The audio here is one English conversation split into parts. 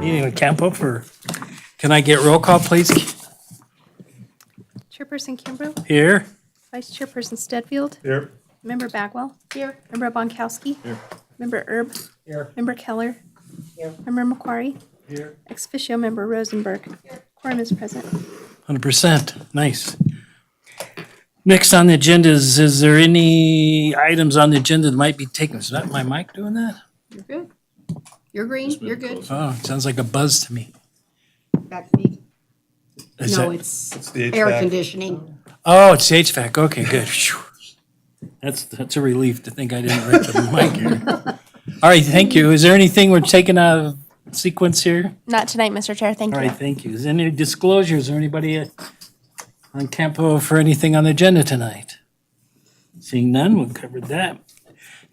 Meeting with CAMPO can I get roll call, please? Chairperson Kimbrell, Here. Vice Chairperson Stedfield, Here. Member Bagwell. Here. Member Bonkowski. Here. Member Erb. Here. Member Keller. Here. Member Macquarie. Here. Ex officio Member Rosenberg. Quorum is present. 100%. Nice. Next on the agenda is there any items on the agenda that might be taken? Is that my mic doing that? You're good. You're green, you're good. Oh, it sounds like a buzz to me. Back to me. Is No, that- it's the air HVAC. conditioning. Oh, it's HVAC. Okay, good. Phew. That's a relief to think I didn't write the mic here. All right, thank you. Is there anything we're taking out of sequence here? Not tonight, Mr. Chair. Thank All you. right, thank you. Is there any disclosures or anybody on CAMPO for anything on the agenda tonight? Seeing none, we've covered that.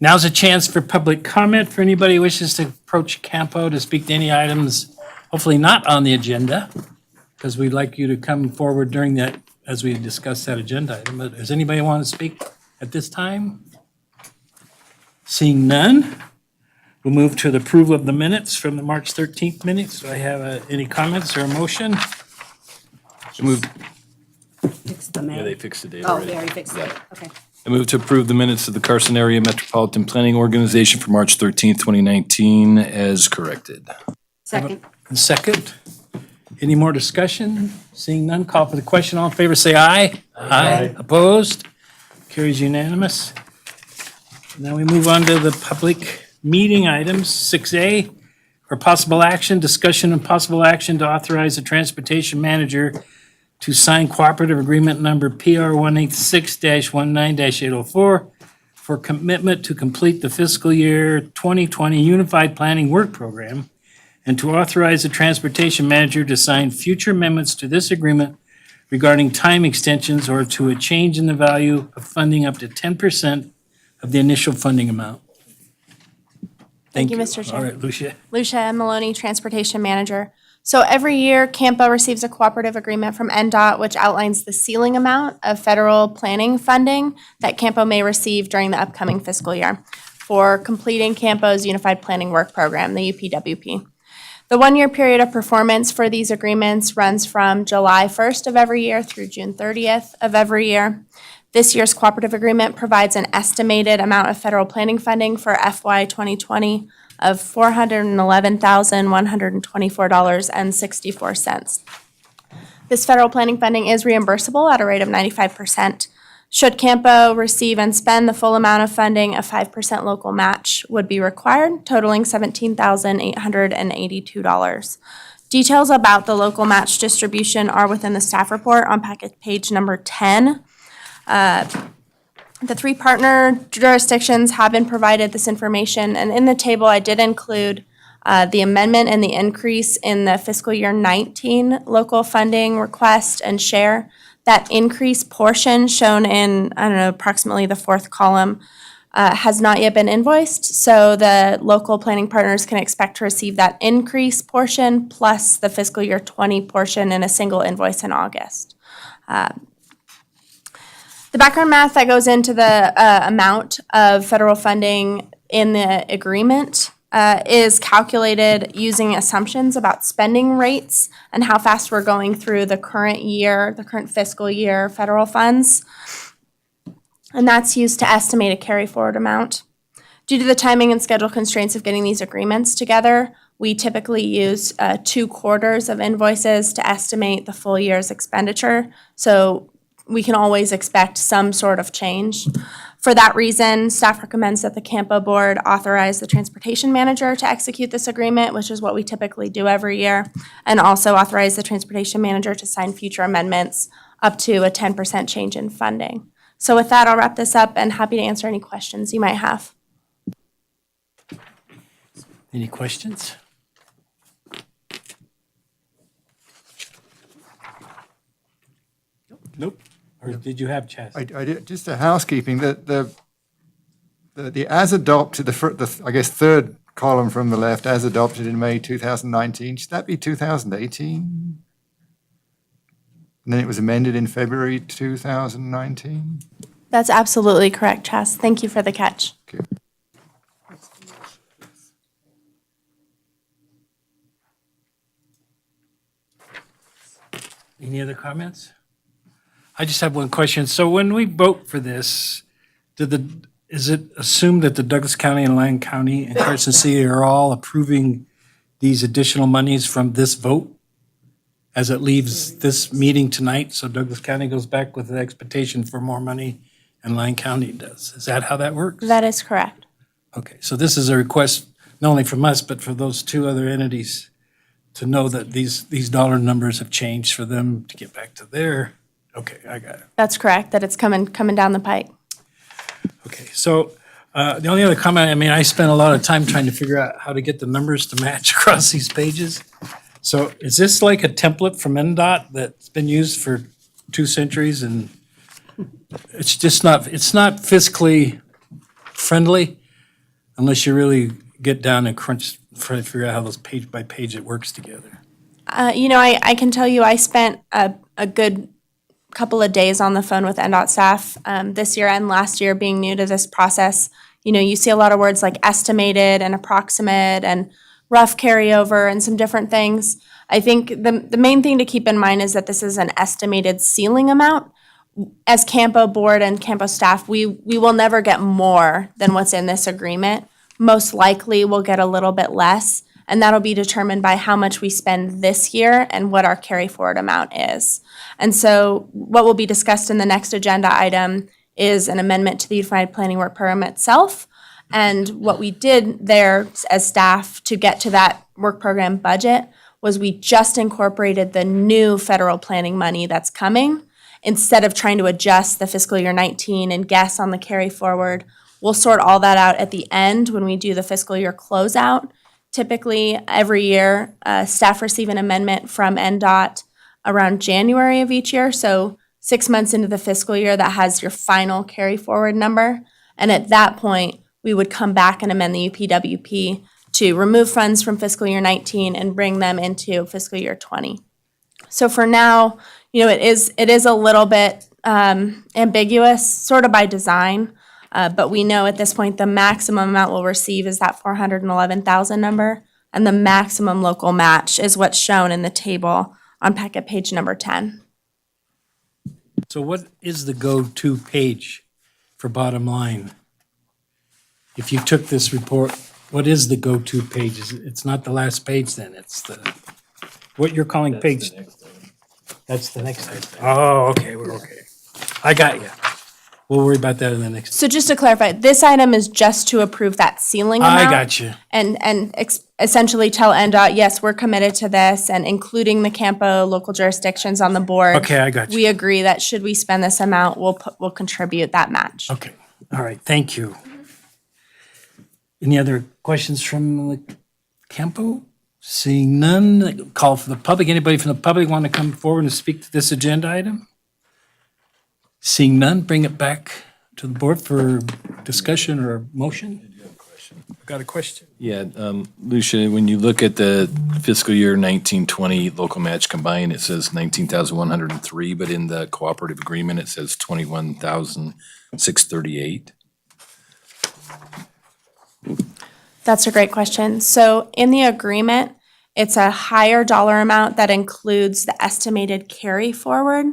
Now's a chance for public comment for anybody who wishes to approach CAMPO to speak to any items, hopefully not on the agenda, because we'd like you to come forward during that, as we discuss that agenda item. But does anybody want to speak at this time? Seeing none, we'll move to the approval of the minutes from the March 13th minutes. Do I have any comments or a motion? Move, Fix the yeah, May. they fixed the date Oh, already. they already fixed it. Okay. I move to approve the minutes of the Carson Area Metropolitan Planning Organization for March 13th, 2019 as corrected. Second. And second, any more discussion? Seeing none, call for the question. All in favor, say aye. Aye. Opposed? Carries unanimous. Now we move on to the public meeting items. 6A, for possible action, discussion and possible action to authorize the transportation manager to sign cooperative agreement number PR 186-19-804 for commitment to complete the fiscal year 2020 Unified Planning Work Program and to authorize the transportation manager to sign future amendments to this agreement regarding time extensions or to a change in the value of funding up to 10% of the initial funding amount. Thank you, Mr. Chair. All right, Lucia. Lucia M. Maloney, Transportation Manager. So every year, CAMPO receives a cooperative agreement from NDOT, which outlines the ceiling amount of federal planning funding that CAMPO may receive during the upcoming fiscal year for completing CAMPO's Unified Planning Work Program, the UPWP. The one-year period of performance for these agreements runs from July 1st of every year through June 30th of every year. This year's cooperative agreement provides an estimated amount of federal planning funding for FY 2020 of $411,124.64. This federal planning funding is reimbursable at a rate of 95%. Should CAMPO receive and spend the full amount of funding, a 5% local match would be required, totaling $17,882. Details about the local match distribution are within the staff report on packet page number 10. The three partner jurisdictions have been provided this information, and in the table, I did include the amendment and the increase in the fiscal year 19 local funding request and share. That increase portion shown in, approximately the fourth column has not yet been invoiced, so the local planning partners can expect to receive that increase portion plus the fiscal year 20 portion in a single invoice in August. The background math that goes into the amount of federal funding in the agreement is calculated using assumptions about spending rates and how fast we're going through the current year, the current fiscal year federal funds. And that's used to estimate a carry forward amount. Due to the timing and schedule constraints of getting these agreements together, we typically use 2 quarters of invoices to estimate the full year's expenditure. So we can always expect some sort of change. For that reason, staff recommends that the CAMPO board authorize the transportation manager to execute this agreement, which is what we typically do every year, and also authorize the transportation manager to sign future amendments up to a 10% change in funding. So with that, I'll wrap this up and happy to answer any questions you might have. Any questions? Nope. Or did you have, Chaz? I did, just a housekeeping, the as adopted, I guess third column from the left, as adopted in May 2019, should that be 2018? And then it was amended in February 2019? That's absolutely correct, Chas. Thank you for the catch. Any other comments? I just have one question. So when we vote for this, is it assumed that the Douglas County and Lyon County and Carson City are all approving these additional monies from this vote as it leaves this meeting tonight? So Douglas County goes back with the expectation for more money and Lyon County does. Is that how that works? That is correct. Okay, so this is a request not only from us, but for those two other entities to know that these dollar numbers have changed for them to get back to their, okay, I got it. That's correct, that it's coming down the pike. Okay, so the only other comment, I mean, I spent a lot of time trying to figure out how to get the numbers to match across these pages. So is this like a template from NDOT that's been used for 2 centuries and it's just not fiscally friendly unless you really get down and crunch, try to figure out how those page by page it works together? I can tell you I spent a good couple of days on the phone with NDOT staff this year and last year being new to this process. You see a lot of words like estimated and approximate and rough carryover and some different things. I think the main thing to keep in mind is that this is an estimated ceiling amount. As CAMPO board and CAMPO staff, we will never get more than what's in this agreement. Most likely we'll get a little bit less, and that'll be determined by how much we spend this year and what our carry forward amount is. And so what will be discussed in the next agenda item is an amendment to the Unified Planning Work Program itself. And what we did there as staff to get to that work program budget was we just incorporated the new federal planning money that's coming. Instead of trying to adjust the fiscal year 19 and guess on the carry forward, we'll sort all that out at the end when we do the fiscal year closeout. Typically, every year, staff receive an amendment from NDOT around January of each year. So 6 months into the fiscal year, that has your final carry forward number. And at that point, we would come back and amend the UPWP to remove funds from fiscal year 19 and bring them into fiscal year 20. So for now, it is a little bit ambiguous, sort of by design, but we know at this point the maximum amount we'll receive is that 411,000 number, and the maximum local match is what's shown in the table on packet page number 10. So what is the go-to page for bottom line? If you took this report, what is the go-to page? It's not the last page then, it's what you're calling page. That's the next item. Oh, okay, we're okay. I got you. We'll worry about that in the next. So just to clarify, this item is just to approve that ceiling amount. I got you. And essentially tell NDOT, yes, we're committed to this, and including the CAMPO local jurisdictions on the board. Okay, I got you. We agree that should we spend this amount, we'll contribute that match. Okay, all right, thank you. Any other questions from the CAMPO? Seeing none, call for the public. Anybody from the public want to come forward and speak to this agenda item? Seeing none, bring it back to the board for discussion or motion. I've got a question. Yeah, Lucia, when you look at the fiscal year 1920 local match combined, it says 19,103, but in the cooperative agreement, it says 21,638. That's a great question. So in the agreement, it's a higher dollar amount that includes the estimated carry forward.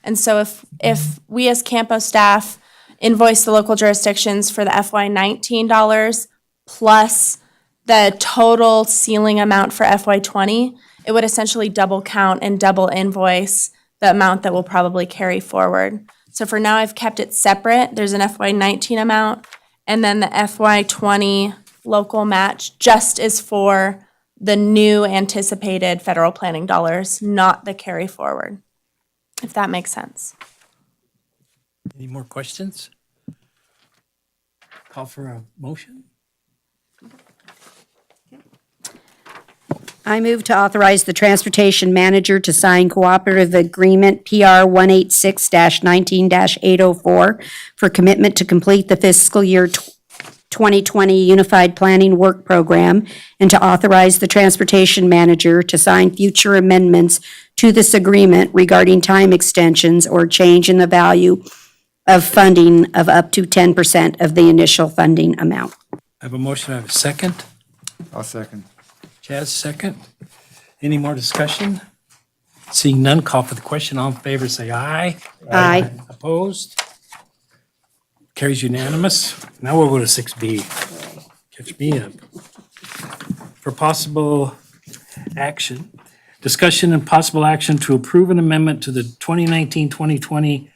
And so if we as CAMPO staff invoice the local jurisdictions for the FY19 dollars plus the total ceiling amount for FY20, it would essentially double count and double invoice the amount that will probably carry forward. So for now, I've kept it separate. There's an FY19 amount, and then the FY20 local match just is for the new anticipated federal planning dollars, not the carry forward, if that makes sense. Any more questions? Call for a motion? I move to authorize the transportation manager to sign cooperative agreement PR 186-19-804 for commitment to complete the fiscal year 2020 Unified Planning Work Program, and to authorize the transportation manager to sign future amendments to this agreement regarding time extensions or change in the value of funding of up to 10% of the initial funding amount. I have a motion, I have a second. I'll second. Chaz, second. Any more discussion? Seeing none, call for the question. All in favor, say aye. Aye. Opposed? Carries unanimous. Now we'll go to 6B. Catch me up. For possible action, discussion and possible action to approve an amendment to the 2019-2020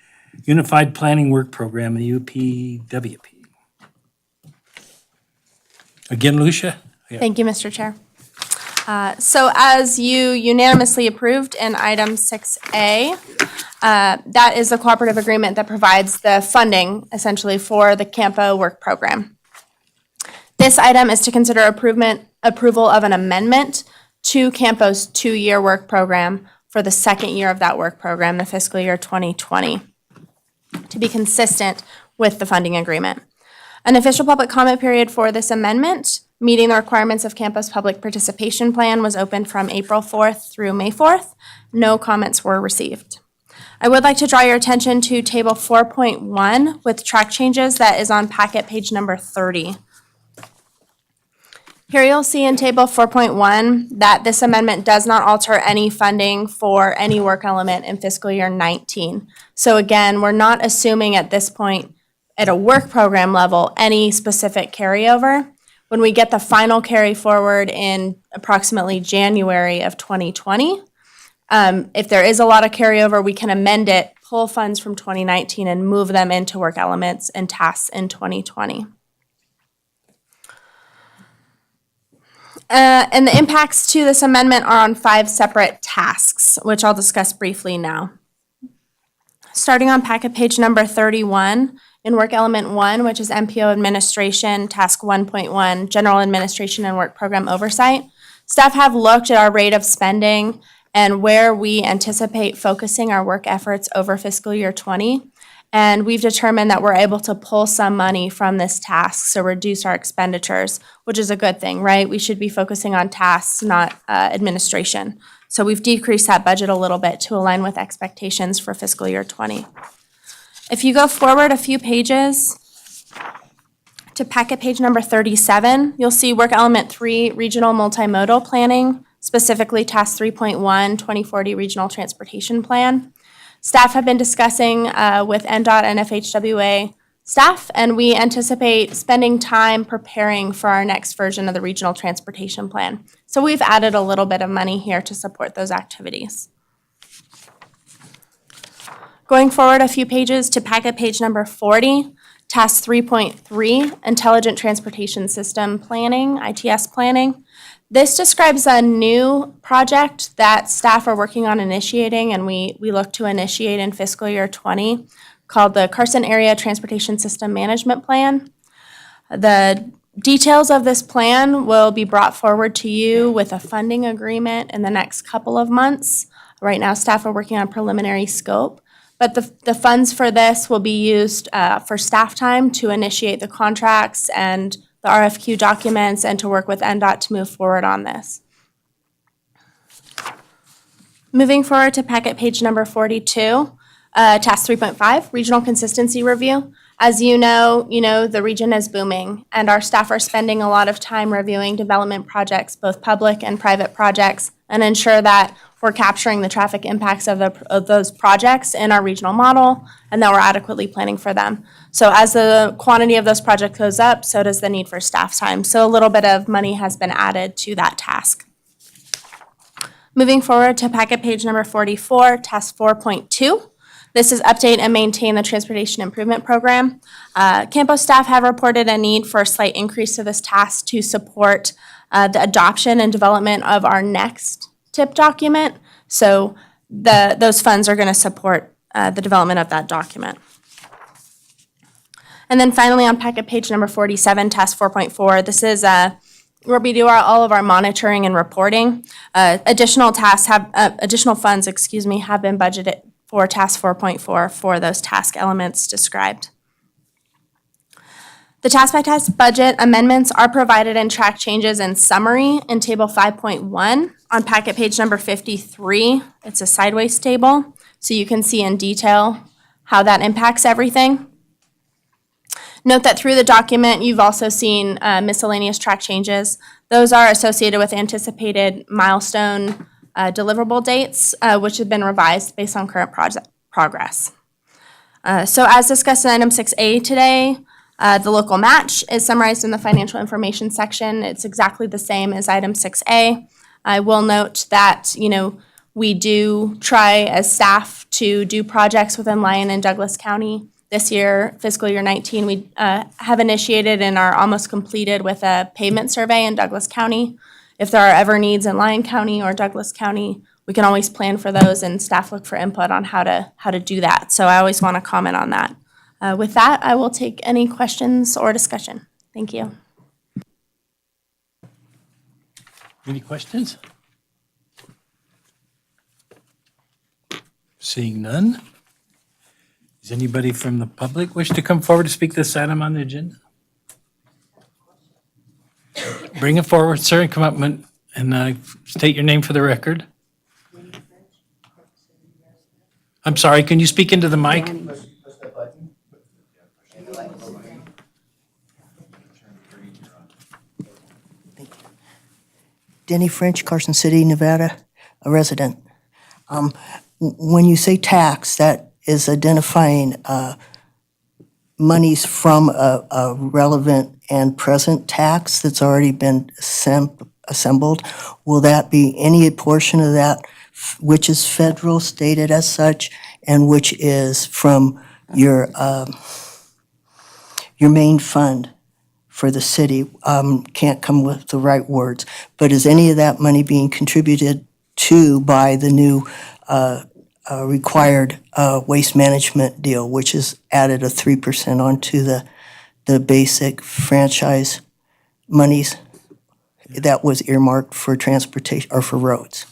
Unified Planning Work Program, the UPWP. Again, Lucia? Thank you, Mr. Chair. So as you unanimously approved in item 6A, that is the cooperative agreement that provides the funding essentially for the CAMPO work program. This item is to consider approval of an amendment to CAMPO's 2-year work program for the second year of that work program, the fiscal year 2020, to be consistent with the funding agreement. An official public comment period for this amendment, meeting the requirements of CAMPO's public participation plan, was open from April 4th through May 4th. No comments were received. I would like to draw your attention to table 4.1 with track changes that is on packet page number 30. Here you'll see in table 4.1 that this amendment does not alter any funding for any work element in fiscal year 19. So again, we're not assuming at this point at a work program level any specific carryover. When we get the final carry forward in approximately January of 2020, if there is a lot of carryover, we can amend it, pull funds from 2019 and move them into work elements and tasks in 2020. And the impacts to this amendment are on 5 separate tasks, which I'll discuss briefly now. Starting on packet page number 31, in work element 1, which is MPO administration, task 1.1, general administration and work program oversight, staff have looked at our rate of spending and where we anticipate focusing our work efforts over fiscal year 20. And we've determined that we're able to pull some money from this task, so reduce our expenditures, which is a good thing, right? We should be focusing on tasks, not administration. So we've decreased that budget a little bit to align with expectations for fiscal year 20. If you go forward a few pages to packet page number 37, you'll see work element 3, regional multimodal planning, specifically task 3.1, 2040 regional transportation plan. Staff have been discussing with NDOT and FHWA staff, and we anticipate spending time preparing for our next version of the regional transportation plan. So we've added a little bit of money here to support those activities. Going forward a few pages to packet page number 40, task 3.3, intelligent transportation system planning, ITS planning. This describes a new project that staff are working on initiating, and we look to initiate in fiscal year 20, called the Carson Area Transportation System Management Plan. The details of this plan will be brought forward to you with a funding agreement in the next couple of months. Right now, staff are working on preliminary scope, but the funds for this will be used for staff time to initiate the contracts and the RFQ documents and to work with NDOT to move forward on this. Moving forward to packet page number 42, task 3.5, regional consistency review. As you know, the region is booming, and our staff are spending a lot of time reviewing development projects, both public and private projects, and ensure that we're capturing the traffic impacts of those projects in our regional model, and that we're adequately planning for them. So as the quantity of those projects goes up, so does the need for staff time. So a little bit of money has been added to that task. Moving forward to packet page number 44, task 4.2. This is update and maintain the transportation improvement program. CAMPO staff have reported a need for a slight increase to this task to support the adoption and development of our next TIP document. So those funds are going to support the development of that document. And then finally on packet page number 47, task 4.4, this is where we do all of our monitoring and reporting. Additional funds, have been budgeted for task 4.4 for those task elements described. The task-by-task budget amendments are provided in track changes and summary in table 5.1 on packet page number 53. It's a sideways table, so you can see in detail how that impacts everything. Note that through the document, you've also seen miscellaneous track changes. Those are associated with anticipated milestone deliverable dates, which have been revised based on current project progress. So as discussed in item 6A today, the local match is summarized in the financial information section. It's exactly the same as item 6A. I will note that, we do try as staff to do projects within Lyon and Douglas County. This year, fiscal year 19, we have initiated and are almost completed with a pavement survey in Douglas County. If there are ever needs in Lyon County or Douglas County, we can always plan for those, and staff look for input on how to do that. So I always want to comment on that. With that, I will take any questions or discussion. Thank you. Any questions? Seeing none. Does anybody from the public wish to come forward to speak this item on the agenda? Bring it forward, sir, and come up and state your name for the record. I'm sorry, can you speak into the mic? Denny French, Carson City, Nevada, a resident. When you say tax, that is identifying monies from a relevant and present tax that's already been assembled. Will that be any portion of that which is federal, stated as such, and which is from your main fund for the city? Can't come with the right words, but is any of that money being contributed to by the new required waste management deal, which has added a 3% onto the basic franchise monies that was earmarked for transportation or for roads?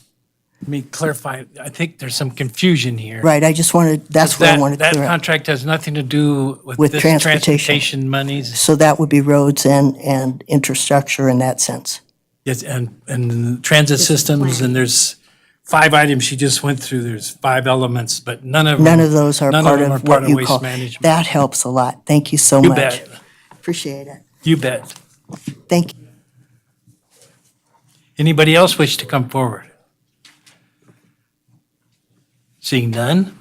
Let me clarify. I think there's some confusion here. Right, that's what I wanted to That clear up. contract has nothing to do with With this transportation. transportation monies. So that would be roads and infrastructure in that sense. Yes, and transit systems, and there's 5 items she just went through. There's 5 elements, but none of Those are none part them are of what part you waste call. management. That helps a lot. Thank you so You much. bet. Appreciate it. You bet. Thank you. Anybody else wish to come forward? Seeing none,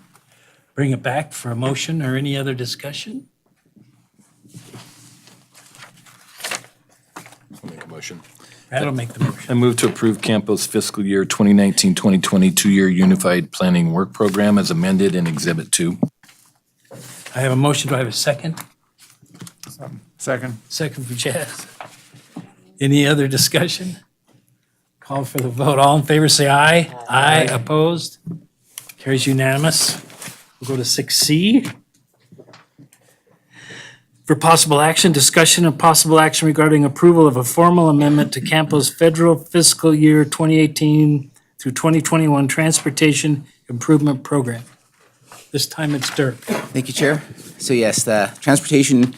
bring it back for a motion or any other discussion. Make a motion. That'll make the motion. I move to approve CAMPO's fiscal year 2019-2020 two-year unified planning work program as amended in Exhibit 2. I have a motion. Do I have a second? Second. Second for Jazz. Any other discussion? Call for the vote. All in favor, say aye. Aye. Opposed? Carries unanimous. We'll go to 6C. For possible action, discussion of possible action regarding approval of a formal amendment to CAMPO's federal fiscal year 2018 through 2021 Transportation Improvement Program. This time it's Dirk. Thank you, Chair. So yes, the Transportation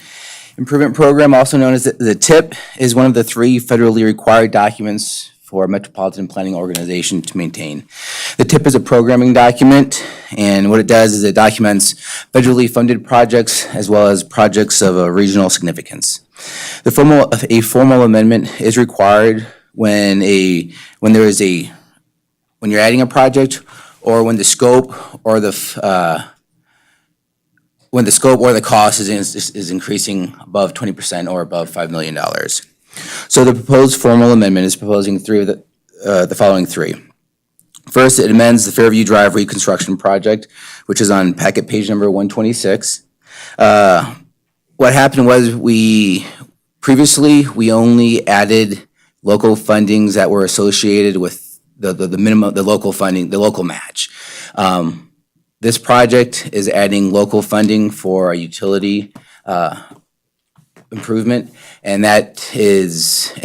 Improvement Program, also known as the TIP, is one of the 3 federally required documents for a Metropolitan Planning Organization to maintain. The TIP is a programming document, and what it does is it documents federally funded projects as well as projects of a regional significance. A formal amendment is required when you're adding a project, or when the scope or the cost is increasing above 20% or above $5 million. So the proposed formal amendment is proposing the following 3. First, it amends the Fairview Drive reconstruction project, which is on packet page number 126. What happened was we only added local fundings that were associated with the minimum, the local funding, the local match. This project is adding local funding for a utility improvement, and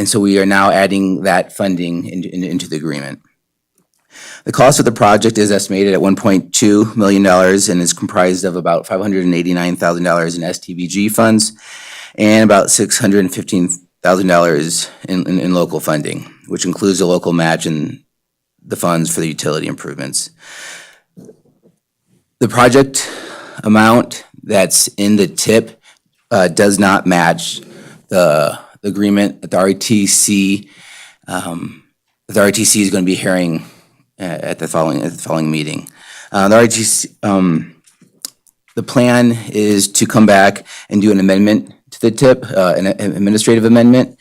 so we are now adding that funding into the agreement. The cost of the project is estimated at $1.2 million and is comprised of about $589,000 in STBG funds and about $615,000 in local funding, which includes the local match and the funds for the utility improvements. The project amount that's in the TIP does not match the agreement that the RTC is going to be hearing at the following meeting. The RTC, the plan is to come back and do an amendment to the TIP, an administrative amendment,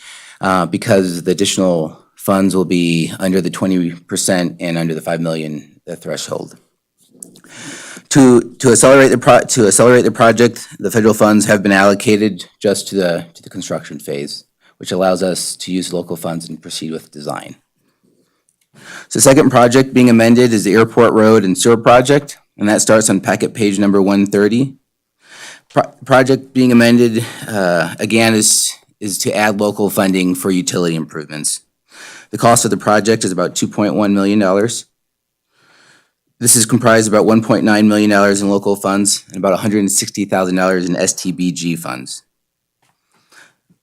because the additional funds will be under the 20% and under the 5 million threshold. To accelerate the project, the federal funds have been allocated just to the construction phase, which allows us to use local funds and proceed with design. So the second project being amended is the Airport Road and Sewer Project, and that starts on packet page number 130. Project being amended, again, is to add local funding for utility improvements. The cost of the project is about $2.1 million. This is comprised of about $1.9 million in local funds and about $160,000 in STBG funds.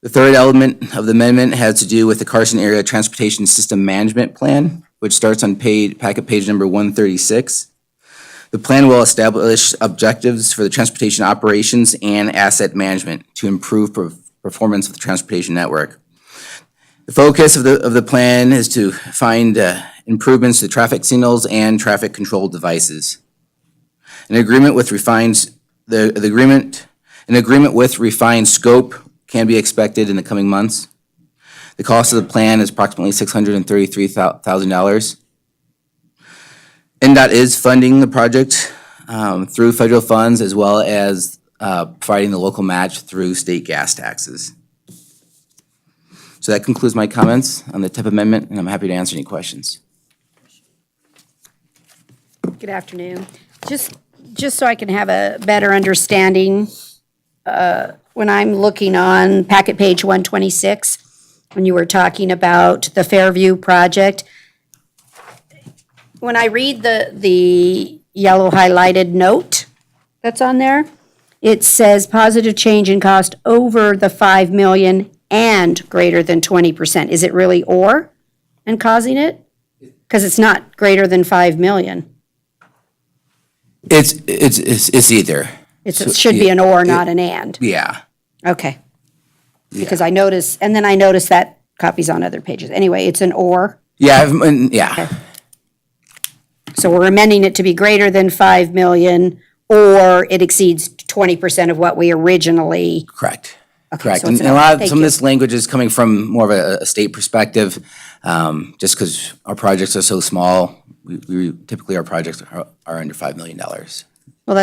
The third element of the amendment has to do with the Carson Area Transportation System Management Plan, which starts on packet page number 136. The plan will establish objectives for the transportation operations and asset management to improve performance of the transportation network. The focus of the plan is to find improvements to traffic signals and traffic control devices. An agreement with refined scope can be expected in the coming months. The cost of the plan is approximately $633,000. NDOT is funding the project through federal funds as well as providing the local match through state gas taxes. So that concludes my comments on the TIP amendment, and I'm happy to answer any questions. Good afternoon. Just so I can have a better understanding, when I'm looking on packet page 126, when you were talking about the Fairview project, when I read the yellow highlighted note that's on there, it says positive change in cost over the 5 million and greater than 20%. Is it really or and causing it? Because it's not greater than 5 million. It's either. It should be an or, not an and. Yeah. Okay. Because I noticed, and then I noticed that copies on other pages. Anyway, it's an or. Yeah, yeah. So we're amending it to be greater than 5 million, or it exceeds 20% of what we originally. Correct. Okay, Correct. so And it's a an or. lot of, Thank some of you. this language is coming from more of a state perspective, just because our projects are so small. We typically, our projects are under $5 million. Well,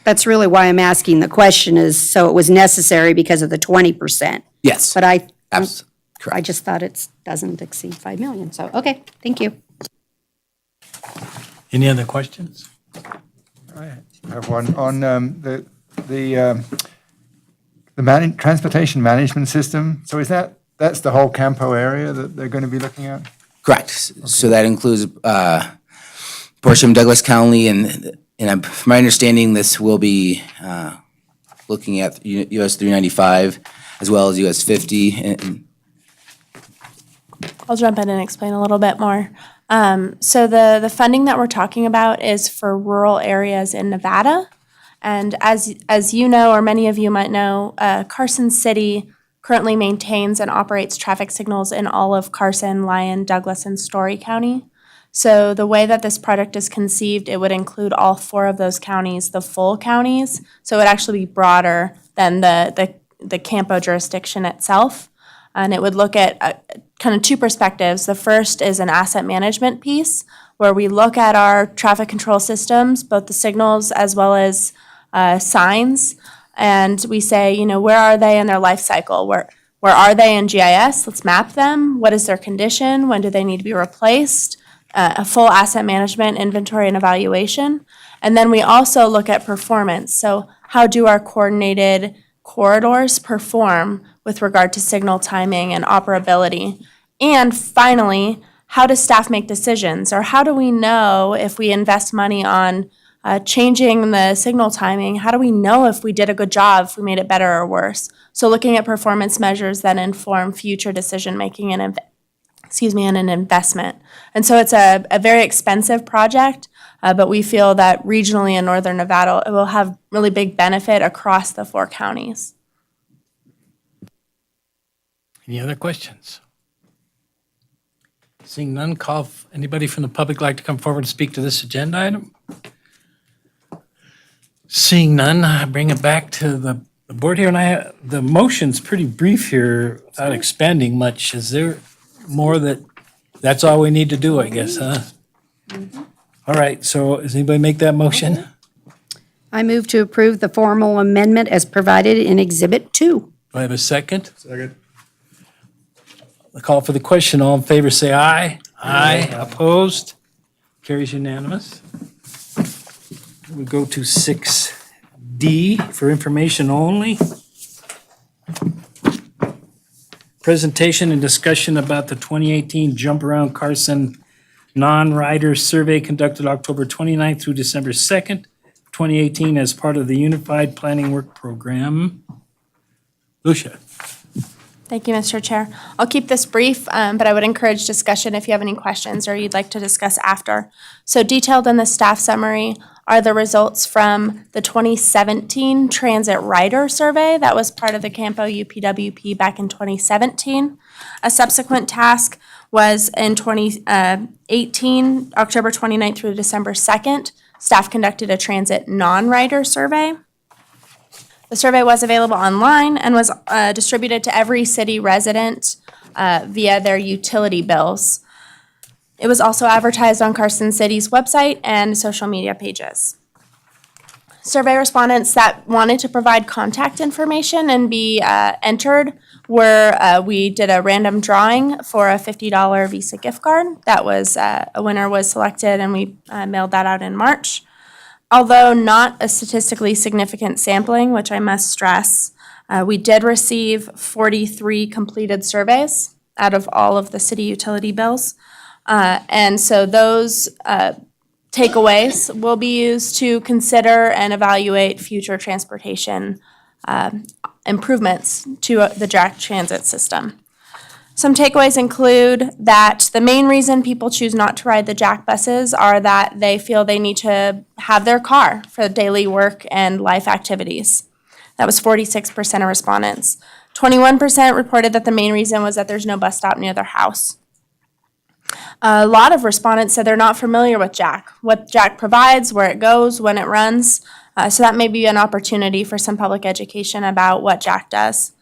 that's really why I'm asking the question is, so it was necessary because of the 20%. Yes. But I Correct. just thought it doesn't exceed 5 million. So, okay, thank you. Any other questions? I have one on the transportation management system. So that's the whole CAMPO area that they're going to be looking at? Correct. So that includes portion of Douglas County, and from my understanding, this will be looking at US 395 as well as US 50. I'll jump in and explain a little bit more. So the funding that we're talking about is for rural areas in Nevada. And as you know, or many of you might know, Carson City currently maintains and operates traffic signals in all of Carson, Lyon, Douglas, and Story County. So the way that this project is conceived, it would include all 4 of those counties, the full counties. So it would actually be broader than the CAMPO jurisdiction itself. And it would look at kind of 2 perspectives. The first is an asset management piece, where we look at our traffic control systems, both the signals as well as signs, and we say, where are they in their life cycle? Where are they in GIS? Let's map them. What is their condition? When do they need to be replaced? A full asset management, inventory, and evaluation. And then we also look at performance. So how do our coordinated corridors perform with regard to signal timing and operability? And finally, how does staff make decisions? Or how do we know if we invest money on changing the signal timing? How do we know if we did a good job, if we made it better or worse? So looking at performance measures that inform future decision-making and an investment. And so it's a very expensive project, but we feel that regionally in northern Nevada, it will have really big benefit across the 4 counties. Any other questions? Seeing none, call if anybody from the public like to come forward and speak to this agenda item. Seeing none, I bring it back to the board here, and the motion's pretty brief here without expanding much. Is there more that's all we need to do, I guess, huh? All right, so does anybody make that motion? I move to approve the formal amendment as provided in Exhibit 2. Do I have a second? Second. The call for the question, all in favor, say aye. Aye. Opposed? Carries unanimous. We go to 6D for information only. Presentation and discussion about the 2018 Jump Around Carson Non-Rider Survey conducted October 29th through December 2nd, 2018 as part of the Unified Planning Work Program. Lucia. Thank you, Mr. Chair. I'll keep this brief, but I would encourage discussion if you have any questions or you'd like to discuss after. So detailed in the staff summary are the results from the 2017 Transit Rider Survey that was part of the CAMPO UPWP back in 2017. A subsequent task was in 2018, October 29th through December 2nd. Staff conducted a transit non-rider survey. The survey was available online and was distributed to every city resident via their utility bills. It was also advertised on Carson City's website and social media pages. Survey respondents that wanted to provide contact information and be entered were, we did a random drawing for a $50 Visa gift card. That was, a winner was selected and we mailed that out in March. Although not a statistically significant sampling, which I must stress, we did receive 43 completed surveys out of all of the city utility bills. And so those takeaways will be used to consider and evaluate future transportation improvements to the Jack Transit system. Some takeaways include that the main reason people choose not to ride the Jack buses are that they feel they need to have their car for daily work and life activities. That was 46% of respondents. 21% reported that the main reason was that there's no bus stop near their house. A lot of respondents said they're not familiar with Jack, what Jack provides, where it goes, when it runs. So that may be an opportunity for some public education about what Jack does.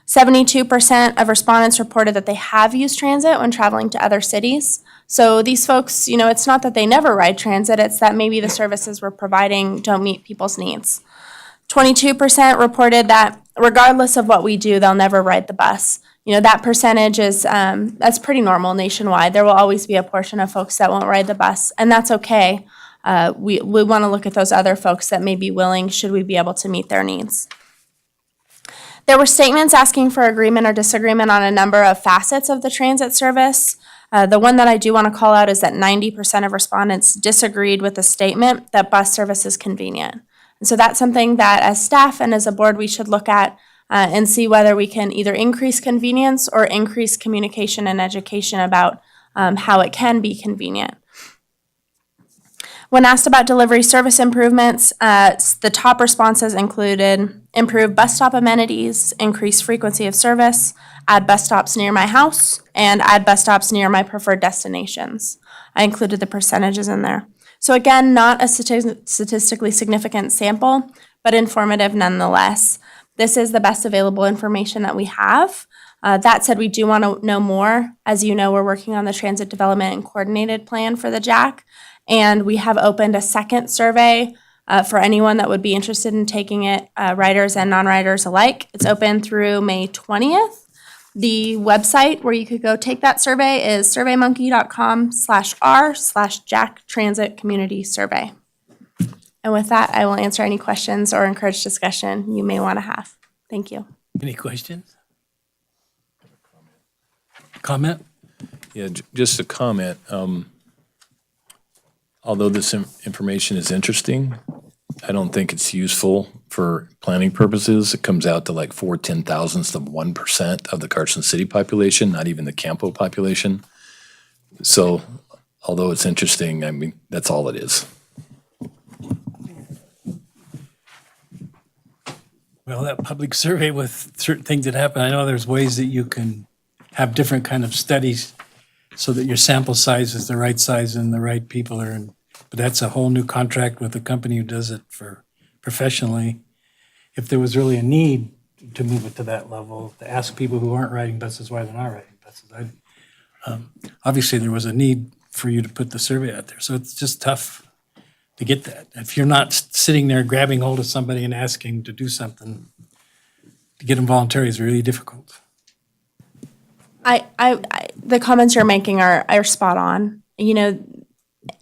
72% of respondents reported that they have used transit when traveling to other cities. So these folks, you know, it's not that they never ride transit, it's that maybe the services we're providing don't meet people's needs. 22% reported that regardless of what we do, they'll never ride the bus. You know, that percentage is, that's pretty normal nationwide. There will always be a portion of folks that won't ride the bus, and that's okay. We want to look at those other folks that may be willing, should we be able to meet their needs. There were statements asking for agreement or disagreement on a number of facets of the transit service. The one that I do want to call out is that 90% of respondents disagreed with the statement that bus service is convenient. And so that's something that as staff and as a board we should look at and see whether we can either increase convenience or increase communication and education about how it can be convenient. When asked about delivery service improvements, the top responses included improve bus stop amenities, increase frequency of service, add bus stops near my house, and add bus stops near my preferred destinations. I included the percentages in there. So again, not a statistically significant sample, but informative nonetheless. This is the best available information that we have. That said, we do want to know more. As you know, we're working on the Transit Development and Coordinated Plan for the JAC. And we have opened a second survey for anyone that would be interested in taking it, riders and non-riders alike. It's open through May 20th. The website where you could go take that survey is surveymonkey.com/r/Jack Transit Community Survey. And with that, I will answer any questions or encourage discussion you may want to have. Thank you. Any questions? Comment? Yeah, just a comment. Although this information is interesting, I don't think it's useful for planning purposes. It comes out to like 4/10,000ths of 1% of the Carson City population, not even the CAMPO population. So although it's interesting, I mean, that's all it is. Well, that public survey with certain things that happen, I know there's ways that you can have different kind of studies so that your sample size is the right size and the right people are in. But that's a whole new contract with the company who does it for professionally. If there was really a need to move it to that level, to ask people who aren't riding buses why they're not riding buses. Obviously, there was a need for you to put the survey out there, so it's just tough to get that. If you're not sitting there grabbing hold of somebody and asking to do something, to get them voluntary is really difficult. The comments you're making are spot on. You know,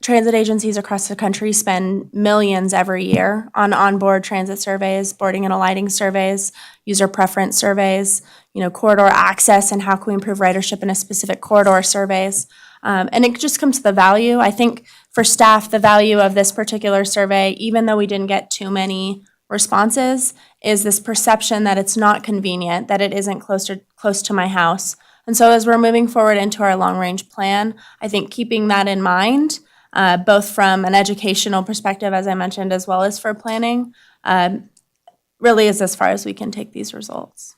transit agencies across the country spend millions every year on onboard transit surveys, boarding and alighting surveys, user preference surveys, you know, corridor access and how can we improve ridership in a specific corridor surveys. And it just comes to the value. I think for staff, the value of this particular survey, even though we didn't get too many responses, is this perception that it's not convenient, that it isn't close to my house. And so as we're moving forward into our long-range plan, I think keeping that in mind, both from an educational perspective, as I mentioned, as well as for planning, really is as far as we can take these results.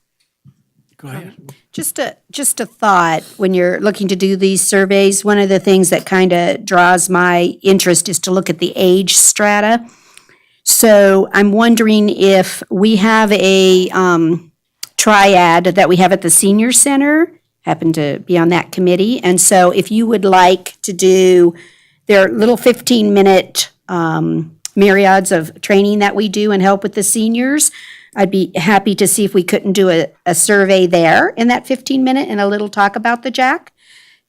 Go ahead. Just a thought, when you're looking to do these surveys, one of the things that kind of draws my interest is to look at the age strata. So I'm wondering if we have a triad that we have at the senior center, happen to be on that committee. And so if you would like to do their little 15-minute myriads of training that we do and help with the seniors, I'd be happy to see if we couldn't do a survey there in that 15-minute and a little talk about the Jack,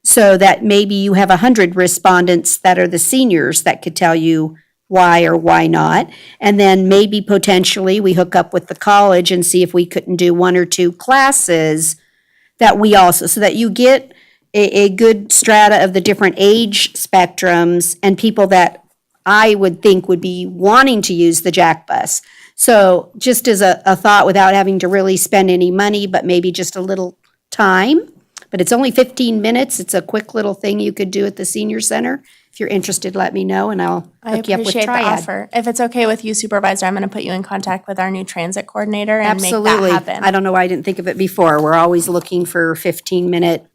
so that maybe you have 100 respondents that are the seniors that could tell you why or why not. And then maybe potentially we hook up with the college and see if we couldn't do 1 or 2 classes that we also, so that you get a good strata of the different age spectrums and people that I would think would be wanting to use the Jack bus. So just as a thought, without having to really spend any money, but maybe just a little time. But it's only 15 minutes. It's a quick little thing you could do at the senior center. If you're interested, let me know and I'll I hook you up with appreciate the Triad. offer. If it's okay with you, Supervisor, I'm going to put you in contact with our new transit coordinator and Absolutely. make that happen. I don't know why I didn't think of it before. We're always looking for 15-minute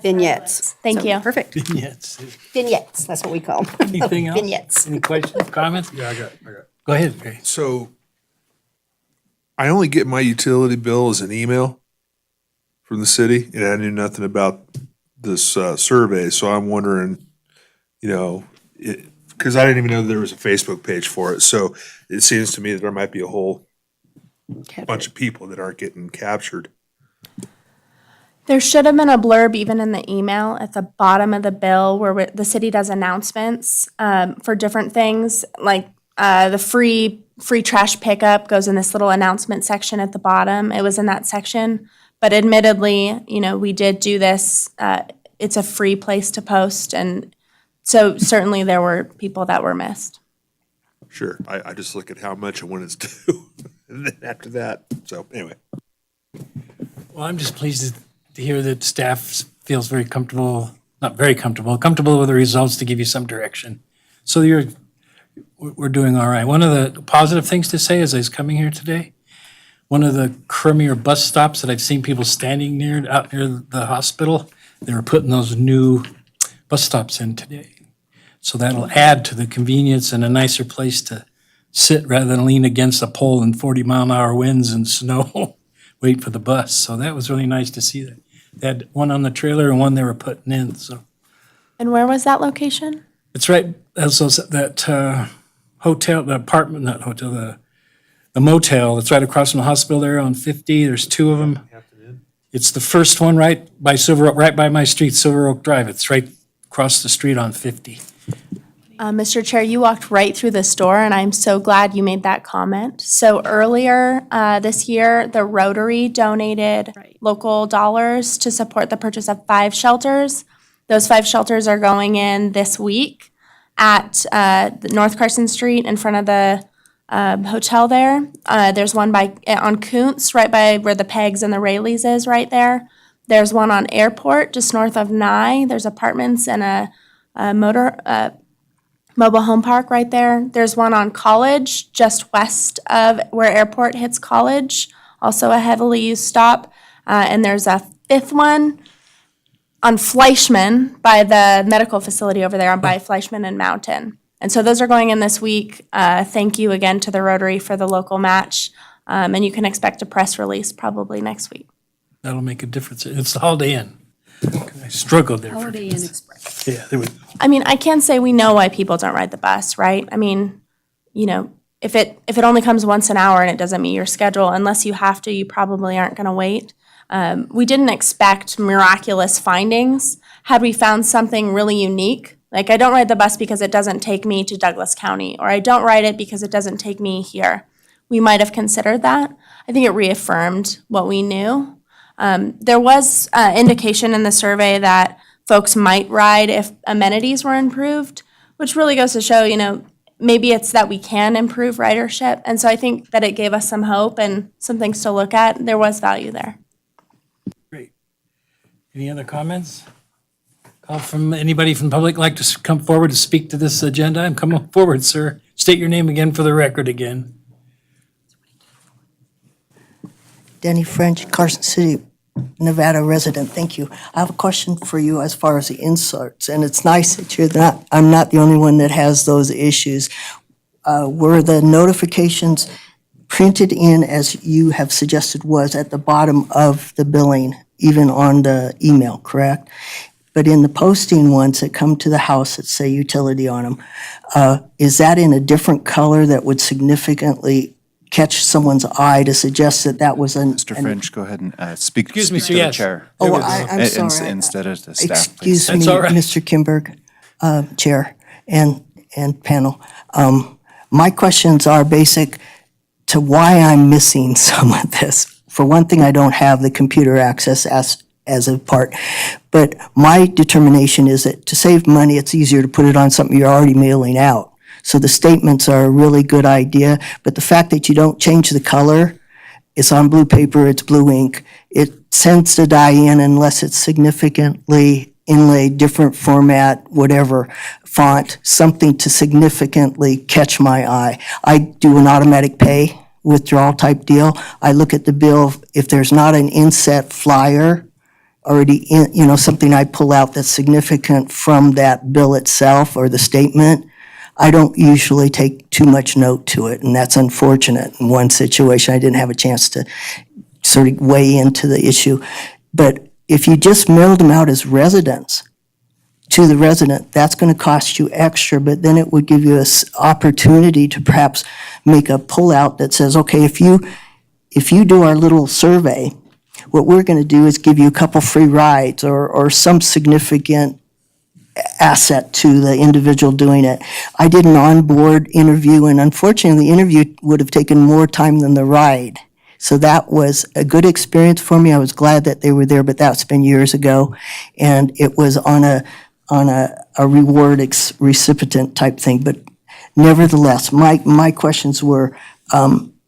vignettes. Thank So, you. Perfect. Yes. Vignettes, that's what we call them. Anything else? Vignettes. Any questions, comments? Yeah, I got. Go ahead, Ray. So I only get my utility bill as an email from the city, and I knew nothing about this survey. So I'm wondering, you know, because I didn't even know there was a Facebook page for it. So it seems to me that there might be a whole bunch of people that aren't getting captured. There should have been a blurb even in the email at the bottom of the bill where the city does announcements for different things, like the free trash pickup goes in this little announcement section at the bottom. It was in that section, but admittedly, you know, we did do this. It's a free place to post, and so certainly there were people that were missed. Sure, I just look at how much and when it's due, and then after that. So anyway, Well, I'm just pleased to hear that staff feels very comfortable, not very comfortable with the results to give you some direction. So we're doing all right. One of the positive things to say as I was coming here today, one of the crummier bus stops that I've seen people standing near, out near the hospital, they were putting those new bus stops in today. So that'll add to the convenience and a nicer place to sit rather than lean against a pole in 40-mile-an-hour winds and snow, wait for the bus. So that was really nice to see that. They had one on the trailer and one they were putting in, so. And where was that location? It's right, that hotel, the apartment, not hotel, the motel that's right across from the hospital there on 50. There's 2 of them. It's the first one right by Silver Oak, right by my street, Silver Oak Drive. It's right across the street on 50. Mr. Chair, you walked right through the store, and I'm so glad you made that comment. So earlier this year, the Rotary donated local dollars to support the purchase of 5 shelters. Those 5 shelters are going in this week at North Carson Street in front of the hotel there. There's one on Kuntz, right by where the Pegs and the Rayleighs is, right there. There's one on Airport, just north of Nye. There's apartments and a mobile home park right there. There's one on College, just west of where Airport hits College, also a heavily used stop. And there's a 5th one on Fleischman by the medical facility over there on by Fleischman and Mountain. And so those are going in this week. Thank you again to the Rotary for the local match. And you can expect a press release probably next week. That'll make a difference. It's the Holiday Inn. I struggled there. Holiday Inn Express. Yeah, there we go. I mean, I can say we know why people don't ride the bus, right? I mean, you know, if it only comes once an hour and it doesn't meet your schedule, unless you have to, you probably aren't going to wait. We didn't expect miraculous findings. Had we found something really unique, like I don't ride the bus because it doesn't take me to Douglas County, or I don't ride it because it doesn't take me here, we might have considered that. I think it reaffirmed what we knew. There was indication in the survey that folks might ride if amenities were improved, which really goes to show, you know, maybe it's that we can improve ridership. And so I think that it gave us some hope and some things to look at. There was value there. Great. Any other comments? Call from anybody from the public like to come forward to speak to this agenda? And come on forward, sir. State your name again for the record again. Denny French, Carson City, Nevada resident. Thank you. I have a question for you as far as the inserts, and it's nice that I'm not the only one that has those issues. Were the notifications printed in as you have suggested was at the bottom of the billing, even on the email, correct? But in the posting ones that come to the house that say utility on them, is that in a different color that would significantly catch someone's eye to suggest that that was an... Mr. French, go ahead and speak Excuse me, to sir, the yes. chair. There we Oh, go. I'm sorry. Instead of the staff, please. Excuse me, That's all right. Mr. Kimberg, Chair and panel. My questions are basic to why I'm missing some of this. For one thing, I don't have the computer access as a part. But my determination is that to save money, it's easier to put it on something you're already mailing out. So the statements are a really good idea, but the fact that you don't change the color, it's on blue paper, it's blue ink, it sends the dye in unless it's significantly inlaid, different format, whatever, font, something to significantly catch my eye. I do an automatic pay withdrawal type deal. I look at the bill, if there's not an inset flyer already in, you know, something I pull out that's significant from that bill itself or the statement, I don't usually take too much note to it, and that's unfortunate. In one situation, I didn't have a chance to sort of weigh into the issue. But if you just mailed them out as residents to the resident, that's going to cost you extra, but then it would give you an opportunity to perhaps make a pullout that says, okay, if you do our little survey, what we're going to do is give you a couple free rides or some significant asset to the individual doing it. I did an onboard interview, and unfortunately, the interview would have taken more time than the ride. So that was a good experience for me. I was glad that they were there, but that's been years ago. And it was on a reward recipient type thing. But nevertheless, my questions were,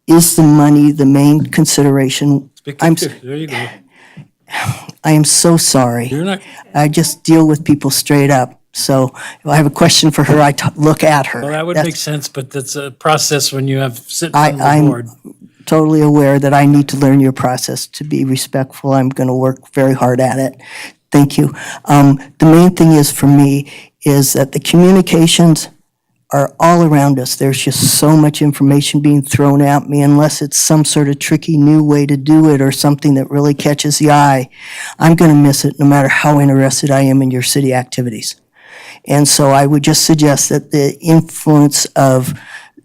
is the money the main consideration? There you go. I am so sorry. You're not, I just deal with people straight up. So if I have a question for her, I look at her. well, that would That's- make sense, but that's a process when you have sit I- on the I'm- board. Totally aware that I need to learn your process to be respectful. I'm going to work very hard at it. Thank you. The main thing is for me is that the communications are all around us. There's just so much information being thrown at me unless it's some sort of tricky new way to do it or something that really catches the eye. I'm going to miss it no matter how interested I am in your city activities. And so I would just suggest that the influence of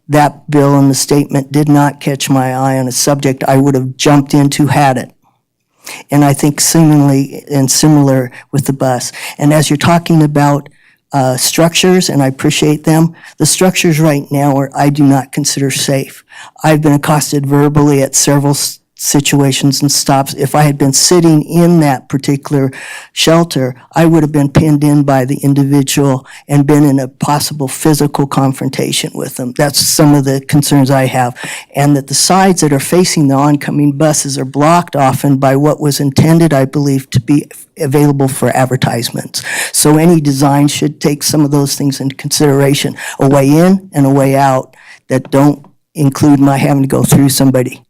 that bill and the statement did not catch my eye on a subject I would have jumped into had it. And I think seemingly and similar with the bus. And as you're talking about structures, and I appreciate them, the structures right now I do not consider safe. I've been accosted verbally at several situations and stops. If I had been sitting in that particular shelter, I would have been pinned in by the individual and been in a possible physical confrontation with them. That's some of the concerns I have. And that the sides that are facing the oncoming buses are blocked often by what was intended, I believe, to be available for advertisements. So any design should take some of those things into consideration, a way in and a way out that don't include my having to go through somebody.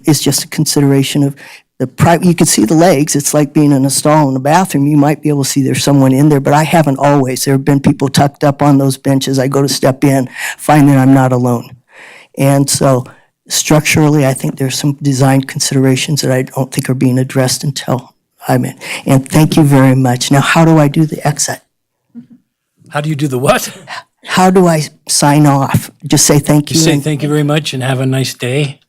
It's just a consideration of you can see the legs. It's like being in a stall in a bathroom. You might be able to see there's someone in there, but I haven't always. There have been people tucked up on those benches. I go to step in, find that I'm not alone. And so structurally, I think there's some design considerations that I don't think are being addressed until I'm in. And thank you very much. Now, how do I do the exit? How do you do the what? How do I sign off? Just say thank you. You say and- thank you very much and have a nice day.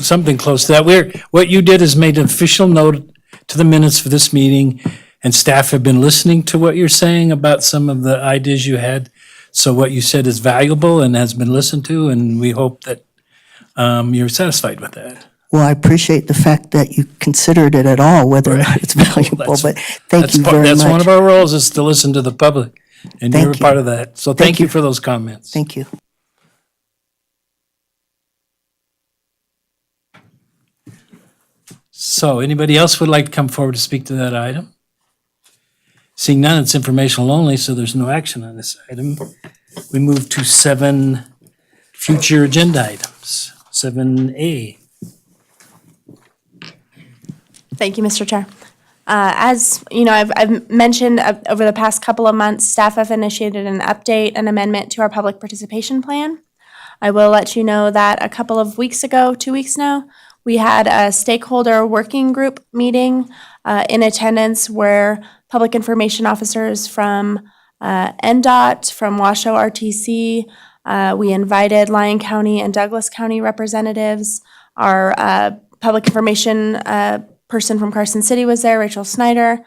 Something close to that. What you did is made an official note to the minutes for this meeting, and staff have been listening to what you're saying about some of the ideas you had. So what you said is valuable and has been listened to, and we hope that you're satisfied with that. Well, I appreciate the fact that you considered it at all, whether or not it's valuable, That's- but thank you very That's one of much. our roles, is to listen to the public, and Thank you're a you. part of that. So thank you for those comments. Thank you. So anybody else would like to come forward to speak to that item? Seeing none, it's informational only, so there's no action on this item. We move to 7 future agenda items. 7A. Thank you, Mr. Chair. As you know, I've mentioned over the past couple of months, staff have initiated an update and amendment to our public participation plan. I will let you know that a couple of weeks ago, 2 weeks now, we had a stakeholder working group meeting in attendance where public information officers from NDOT, from Washoe RTC, we invited Lyon County and Douglas County representatives. Our public information person from Carson City was there, Rachel Snyder.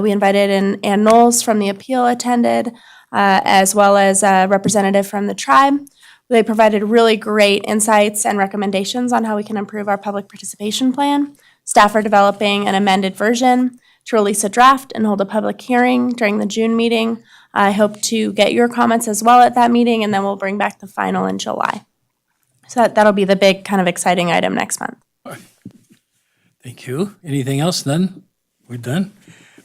We invited Ann Knowles from the appeal attended, as well as a representative from the tribe. They provided really great insights and recommendations on how we can improve our public participation plan. Staff are developing an amended version to release a draft and hold a public hearing during the June meeting. I hope to get your comments as well at that meeting, and then we'll bring back the final in July. So that'll be the big kind of exciting item next month. Thank you. Anything else then? We're done.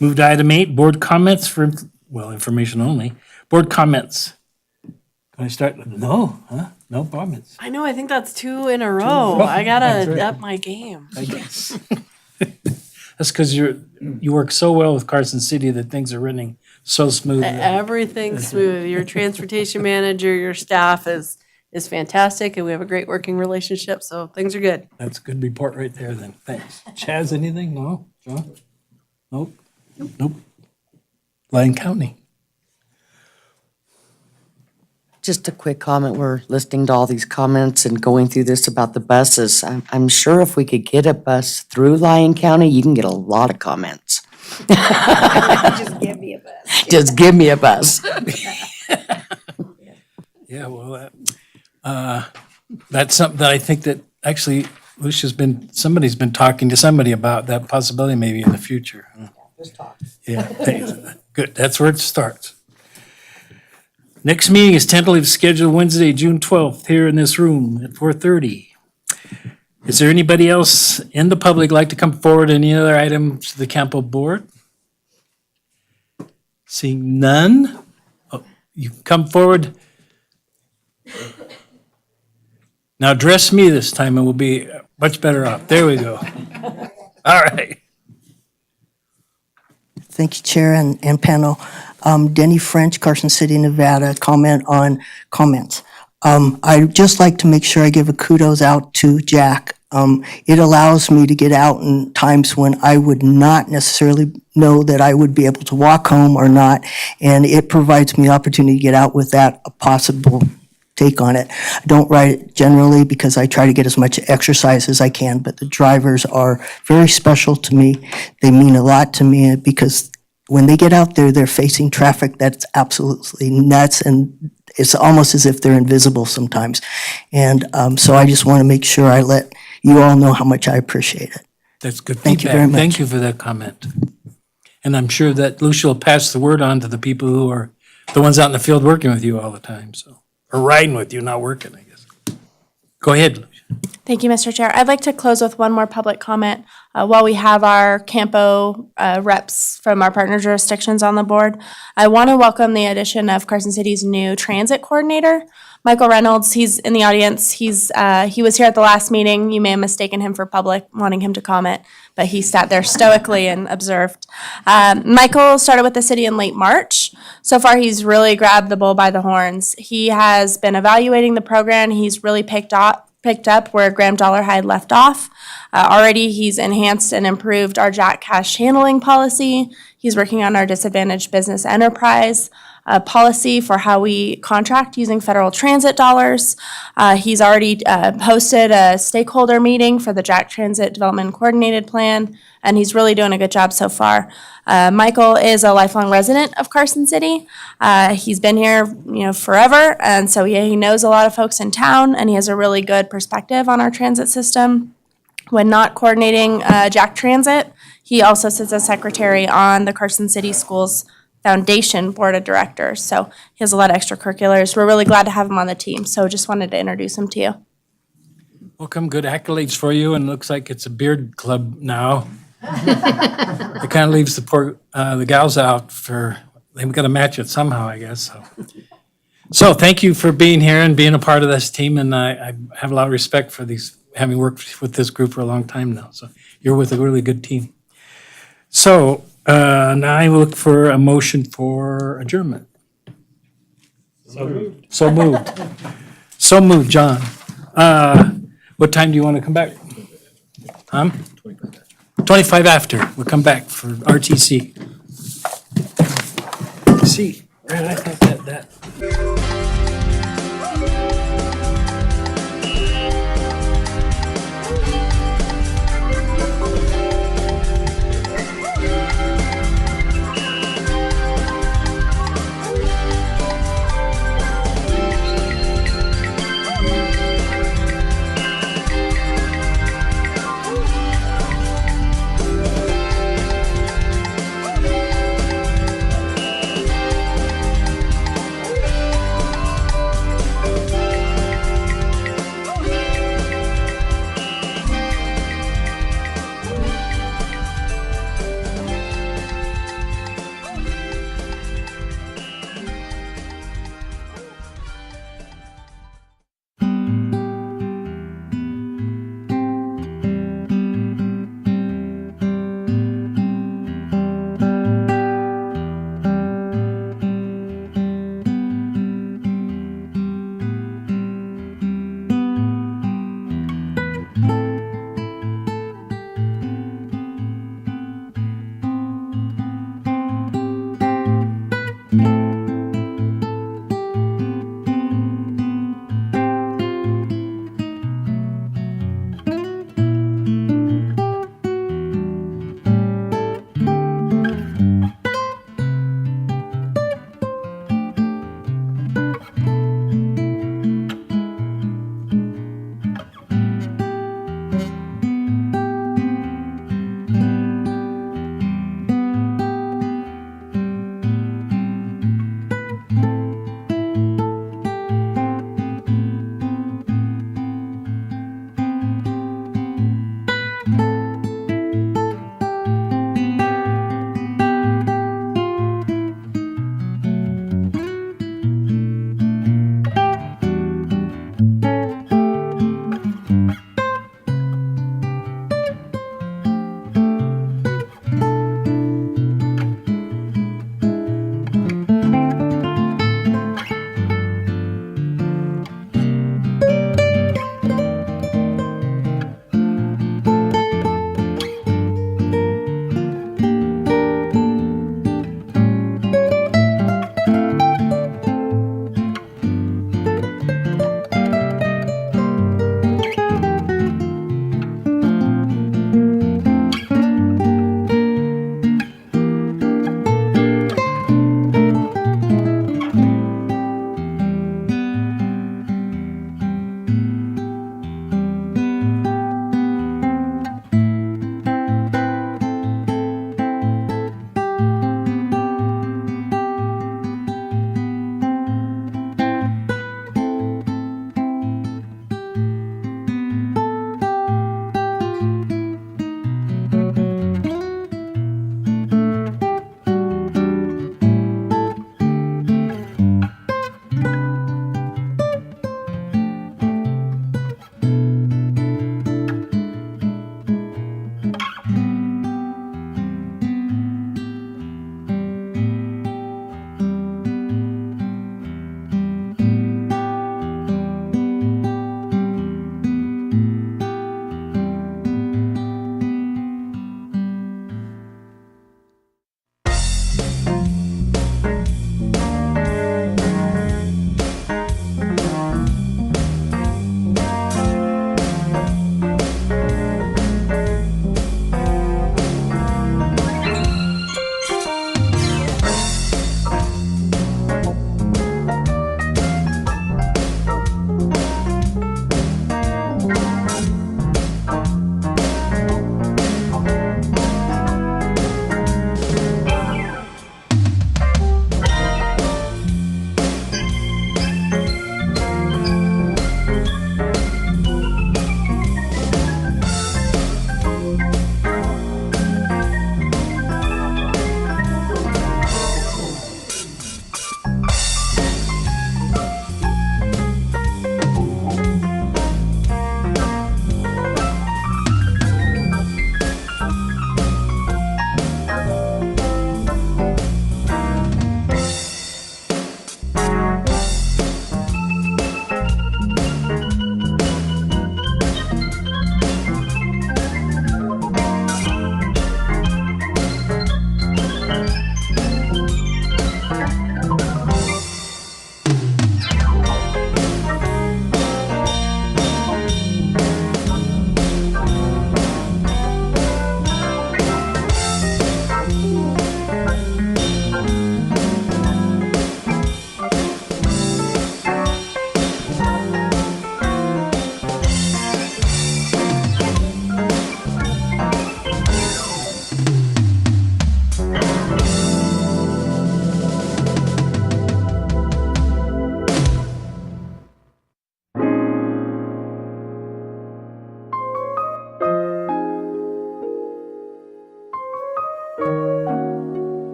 Move to item 8, board comments for, well, information only. Board comments. Can I start? No, huh? No comments. I know, I think that's 2 in a row. I That's gotta right. up my game. I guess. That's because you work so well with Carson City that things are running so smooth. Everything's smooth. Your transportation manager, your staff is fantastic, and we have a great working relationship, so things are good. That's a good report right there then. Thanks. Chaz, anything? No? John? Nope. Nope. Lyon County. Just a quick comment. We're listening to all these comments and going through this about the buses. I'm sure if we could get a bus through Lyon County, you can get a lot of comments. Just give me a bus. Just give me a bus. Yeah, well, that's something that I think that actually somebody's been talking to somebody about that possibility maybe in the future. Yeah, thanks. Good, that's where it starts. Next meeting is tentatively scheduled Wednesday, June 12th, here in this room at 4:30. Is there anybody else in the public like to come forward, any other items to the CAMPO board? Seeing none, you come forward. Now address me this time and we'll be much better off. There we go. All right. Thank you, Chair and panel. Denny French, Carson City, Nevada, comment on comments. I'd just like to make sure I give a kudos out to Jack. It allows me to get out in times when I would not necessarily know that I would be able to walk home or not, and it provides me opportunity to get out with that possible take on it. I don't ride it generally because I try to get as much exercise as I can, but the drivers are very special to me. They mean a lot to me because when they get out there, they're facing traffic that's absolutely nuts, and it's almost as if they're invisible sometimes. And so I just want to make sure I let you all know how much I appreciate it. That's good Thank you feedback. very much. Thank you for that comment. And I'm sure that Lucia will pass the word on to the people who are the ones out in the field working with you all the time, so, or riding with you, not working, I guess. Go ahead, Lucia. Thank you, Mr. Chair. I'd like to close with one more public comment. While we have our CAMPO reps from our partner jurisdictions on the board, I want to welcome the addition of Carson City's new transit coordinator, Michael Reynolds. He's in the audience. He was here at the last meeting. You may have mistaken him for public, wanting him to comment, but he sat there stoically and observed. Michael started with the city in late March. So far, he's really grabbed the bull by the horns. He has been evaluating the program. He's really picked up where Graham Dollar had left off. Already, he's enhanced and improved our Jack cash handling policy. He's working on our disadvantaged business enterprise policy for how we contract using federal transit dollars. He's already hosted a stakeholder meeting for the Jack Transit Development Coordinated Plan, and he's really doing a good job so far. Michael is a lifelong resident of Carson City. He's been here, forever, and so he knows a lot of folks in town, and he has a really good perspective on our transit system. When not coordinating Jack Transit, he also sits as secretary on the Carson City Schools Foundation Board of Directors, so he has a lot of extracurriculars. We're really glad to have him on the team, so just wanted to introduce him to you. Welcome, good accolades for you, and looks like it's a beard club now. It kind of leaves the gals out they've got to match it somehow, I guess, so. So thank you for being here and being a part of this team, and I have a lot of respect for having worked with this group for a long time now, so you're with a really good team. So, now I look for a motion for adjournment. So moved, John. What time do you want to come back? 25 after. We'll come back for RTC. See, right, I thought that.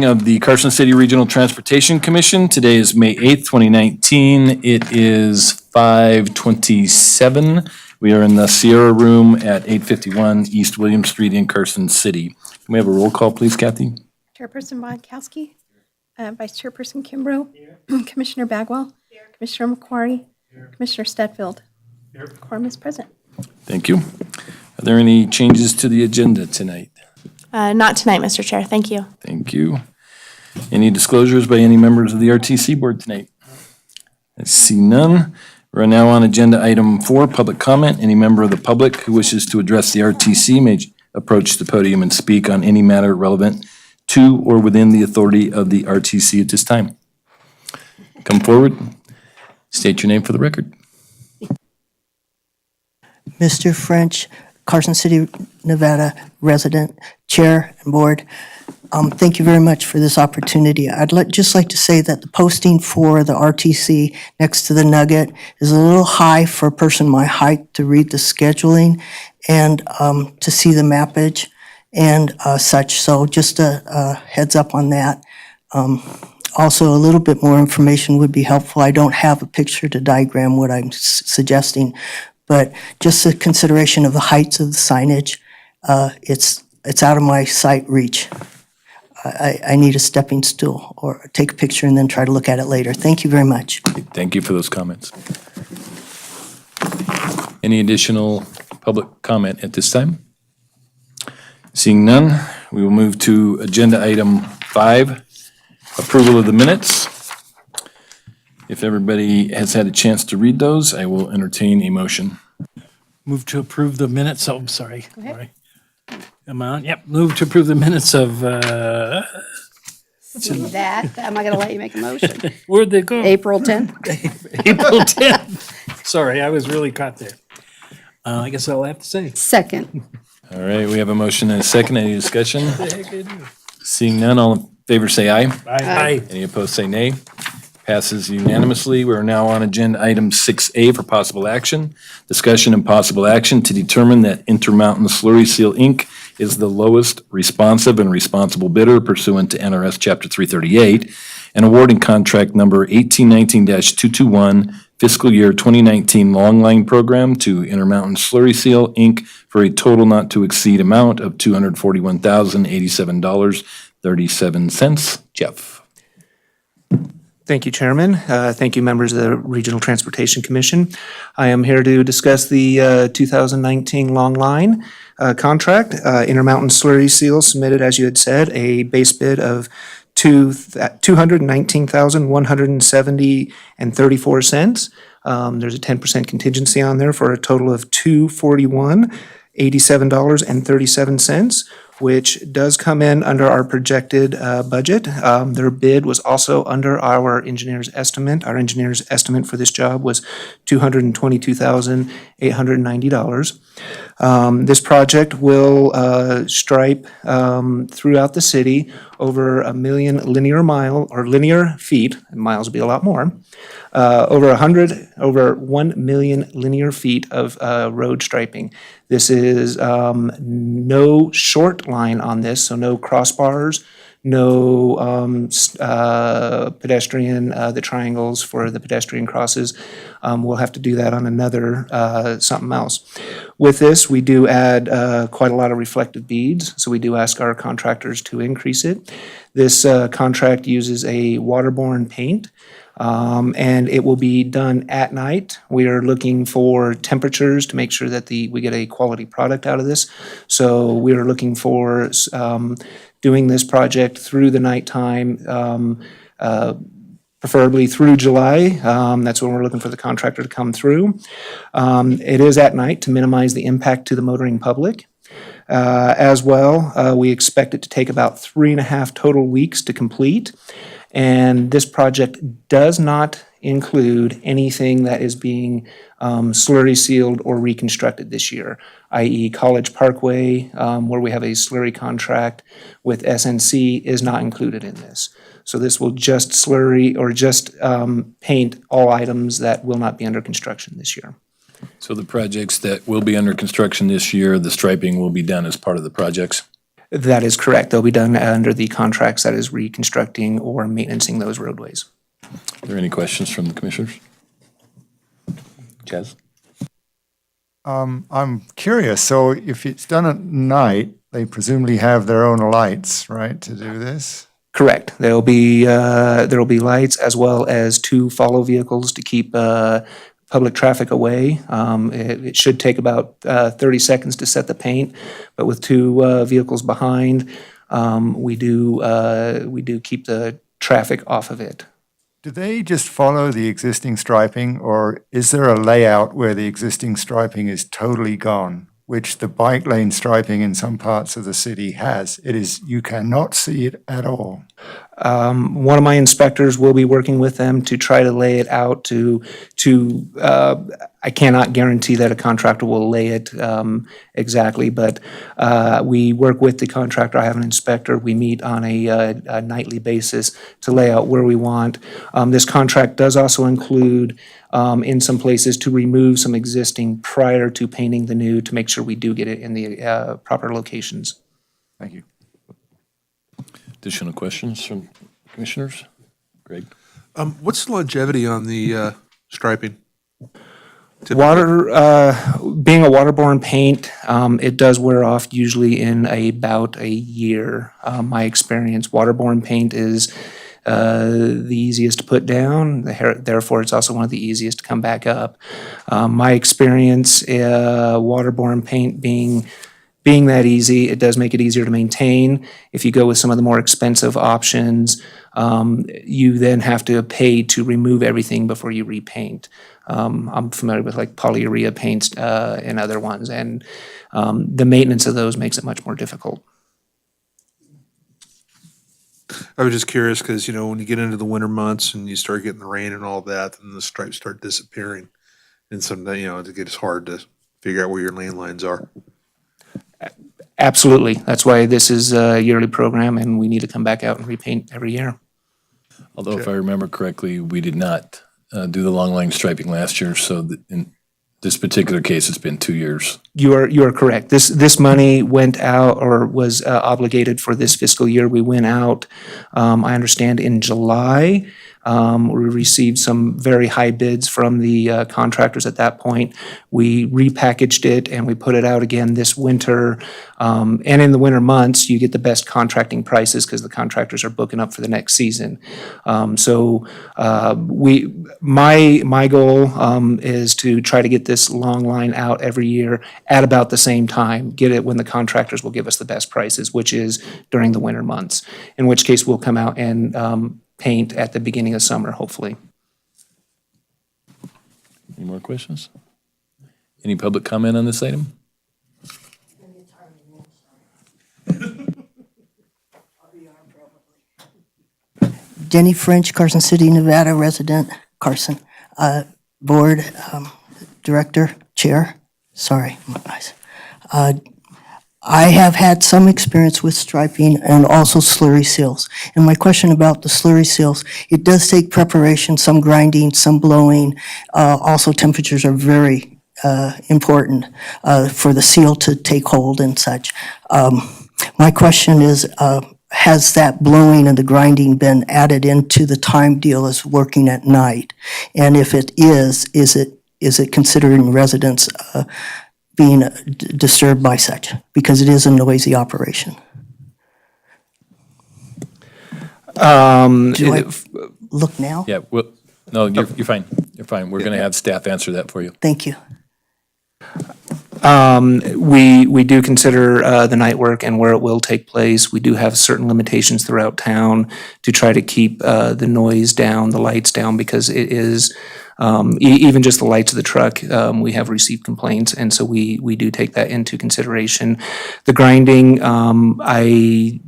Meeting of the Carson City Regional Transportation Commission. Today is May 8th, 2019. It is 5:27. We are in the Sierra Room at 851 East William Street in Carson City. Can we have a roll call, please, Kathy? Chairperson Bodkowski, Vice Chairperson Kimbrough, Commissioner Bagwell, Commissioner McQuarrie, Commissioner Stedfield. Quorum is present. Thank you. Are there any changes to the agenda tonight? Not tonight, Mr. Chair. Thank you. Thank you. Any disclosures by any members of the RTC board tonight? I see none. We're now on agenda item 4, public comment. Any member of the public who wishes to address the RTC may approach the podium and speak on any matter relevant to or within the authority of the RTC at this time. Come forward. State your name for the record. Mr. French, Carson City, Nevada resident, chair and board. Thank you very much for this opportunity. I'd just like to say that the posting for the RTC next to the Nugget is a little high for a person my height to read the scheduling and to see the mappage and such. So just a heads up on that. Also, a little bit more information would be helpful. I don't have a picture to diagram what I'm suggesting, but just a consideration of the heights of the signage. It's out of my sight reach. I need a stepping stool or take a picture and then try to look at it later. Thank you very much. Thank you for those comments. Any additional public comment at this time? Seeing none, we will move to agenda item 5, approval of the minutes. If everybody has had a chance to read those, I will entertain a motion. Move to approve the minutes. Oh, I'm sorry. Go ahead. Sorry. amount. Yep, move to approve the minutes of, See that? Am I gonna let you make a motion? where'd they go? April 10th? April 10th. Sorry, I was really caught there. I guess all I have to say. Second. All right, we have a motion and a second. Any discussion? Seeing none, all in favor say aye. Aye. Any opposed say nay. Passes unanimously. We're now on agenda item 6A for possible action. Discussion and possible action to determine that Intermountain Slurry Seal, Inc. is the lowest responsive and responsible bidder pursuant to NRS Chapter 338 and awarding contract number 1819-221 fiscal year 2019 long line program to Intermountain Slurry Seal, Inc. for a total not to exceed amount of $241,087.37. Jeff. Thank you, Chairman. Thank you, members of the Regional Transportation Commission. I am here to discuss the 2019 Long Line contract. Intermountain Slurry Seal submitted, as you had said, a base bid of $219,170.34. There's a 10% contingency on there for a total of $241,087.37, which does come in under our projected budget. Their bid was also under our engineer's estimate. Our engineer's estimate for this job was $222,890. This project will stripe throughout the city over 1 million linear feet, and miles will be a lot more, over 1 million linear feet of road striping. This is no short line on this, so no crossbars, no pedestrian, the triangles for the pedestrian crosses. We'll have to do that on another something else. With this, we do add quite a lot of reflective beads, so we do ask our contractors to increase it. This contract uses a waterborne paint. And it will be done at night. We are looking for temperatures to make sure that we get a quality product out of this. So we are looking for doing this project through the nighttime, preferably through July. That's when we're looking for the contractor to come through. It is at night to minimize the impact to the motoring public. As well, we expect it to take about 3.5 total weeks to complete. And this project does not include anything that is being slurry sealed or reconstructed this year, i.e. College Parkway, where we have a slurry contract with SNC, is not included in this. So this will just slurry or just paint all items that will not be under construction this year. So the projects that will be under construction this year, the striping will be done as part of the projects? That is correct. They'll be done under the contracts that is reconstructing or maintaining those roadways. Are there any questions from the commissioners? Chaz? I'm curious, so if it's done at night, they presumably have their own lights, right, to do this? Correct. There'll be lights as well as 2 follow vehicles to keep public traffic away. It should take about 30 seconds to set the paint, but with 2 vehicles behind, we do keep the traffic off of it. Do they just follow the existing striping, or is there a layout where the existing striping is totally gone, which the bike lane striping in some parts of the city has? It is, you cannot see it at all. One of my inspectors will be working with them to try to lay it out I cannot guarantee that a contractor will lay it exactly, but we work with the contractor. I have an inspector. We meet on a nightly basis to lay out where we want. This contract does also include in some places to remove some existing prior to painting the new to make sure we do get it in the proper locations. Thank you. Additional questions from commissioners? Greg? What's the longevity on the striping? Being a waterborne paint, it does wear off usually in about a year. My experience, waterborne paint is the easiest to put down, therefore it's also one of the easiest to come back up. My experience, waterborne paint being being that easy, it does make it easier to maintain. If you go with some of the more expensive options, you then have to pay to remove everything before you repaint. I'm familiar with like polyurea paints and other ones, and the maintenance of those makes it much more difficult. I was just curious because, when you get into the winter months and you start getting the rain and all that, then the stripes start disappearing. And sometimes, it gets hard to figure out where your lane lines are. Absolutely. That's why this is a yearly program, and we need to come back out and repaint every year. Although if I remember correctly, we did not do the long line striping last year, so in this particular case, it's been 2 years. You are correct. This money went out or was obligated for this fiscal year. We went out, I understand, in July. We received some very high bids from the contractors at that point. We repackaged it and we put it out again this winter. And in the winter months, you get the best contracting prices because the contractors are booking up for the next season. My goal is to try to get this long line out every year at about the same time, get it when the contractors will give us the best prices, which is during the winter months, in which case we'll come out and paint at the beginning of summer, hopefully. Any more questions? Any public comment on this item? Jenny French, Carson City, Nevada resident, Carson. Board, Director, Chair, sorry, my eyes. I have had some experience with striping and also slurry seals. And my question about the slurry seals, it does take preparation, some grinding, some blowing. Also temperatures are very important for the seal to take hold and such. My question is, has that blowing and the grinding been added into the time deal as working at night? And if it is it considering residents being disturbed by such? Because it is a noisy operation. Do I look now? Yeah, well, no, you're fine. You're fine. We're going to have staff answer that for you. Thank you. We do consider the night work and where it will take place. We do have certain limitations throughout town to try to keep the noise down, the lights down, because it is, even just the lights of the truck, we have received complaints, and so we do take that into consideration. The grinding, I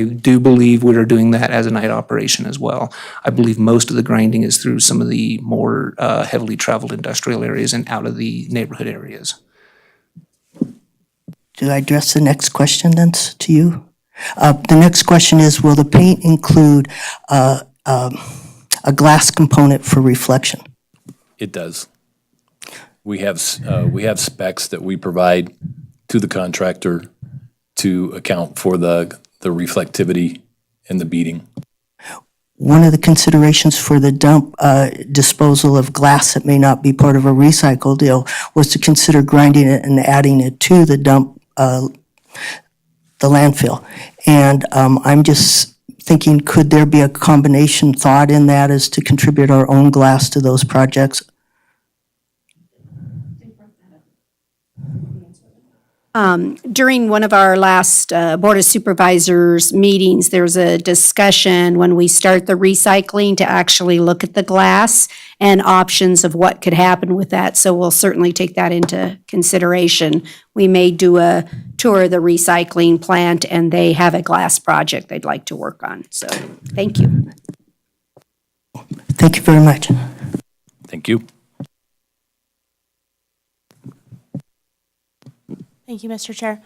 do believe we are doing that as a night operation as well. I believe most of the grinding is through some of the more heavily traveled industrial areas and out of the neighborhood areas. Do I address the next question then to you? The next question is, will the paint include a glass component for reflection? It does. We have specs that we provide to the contractor to account for the reflectivity and the beading. One of the considerations for the dump disposal of glass that may not be part of a recycle deal was to consider grinding it and adding it to the dump, the landfill. And I'm just thinking, could there be a combination thought in that as to contribute our own glass to those projects? During one of our last Board of Supervisors meetings, there's a discussion when we start the recycling to actually look at the glass and options of what could happen with that. So we'll certainly take that into consideration. We may do a tour of the recycling plant, and they have a glass project they'd like to work on. So thank you. Thank you very much. Thank you. Thank you, Mr. Chair.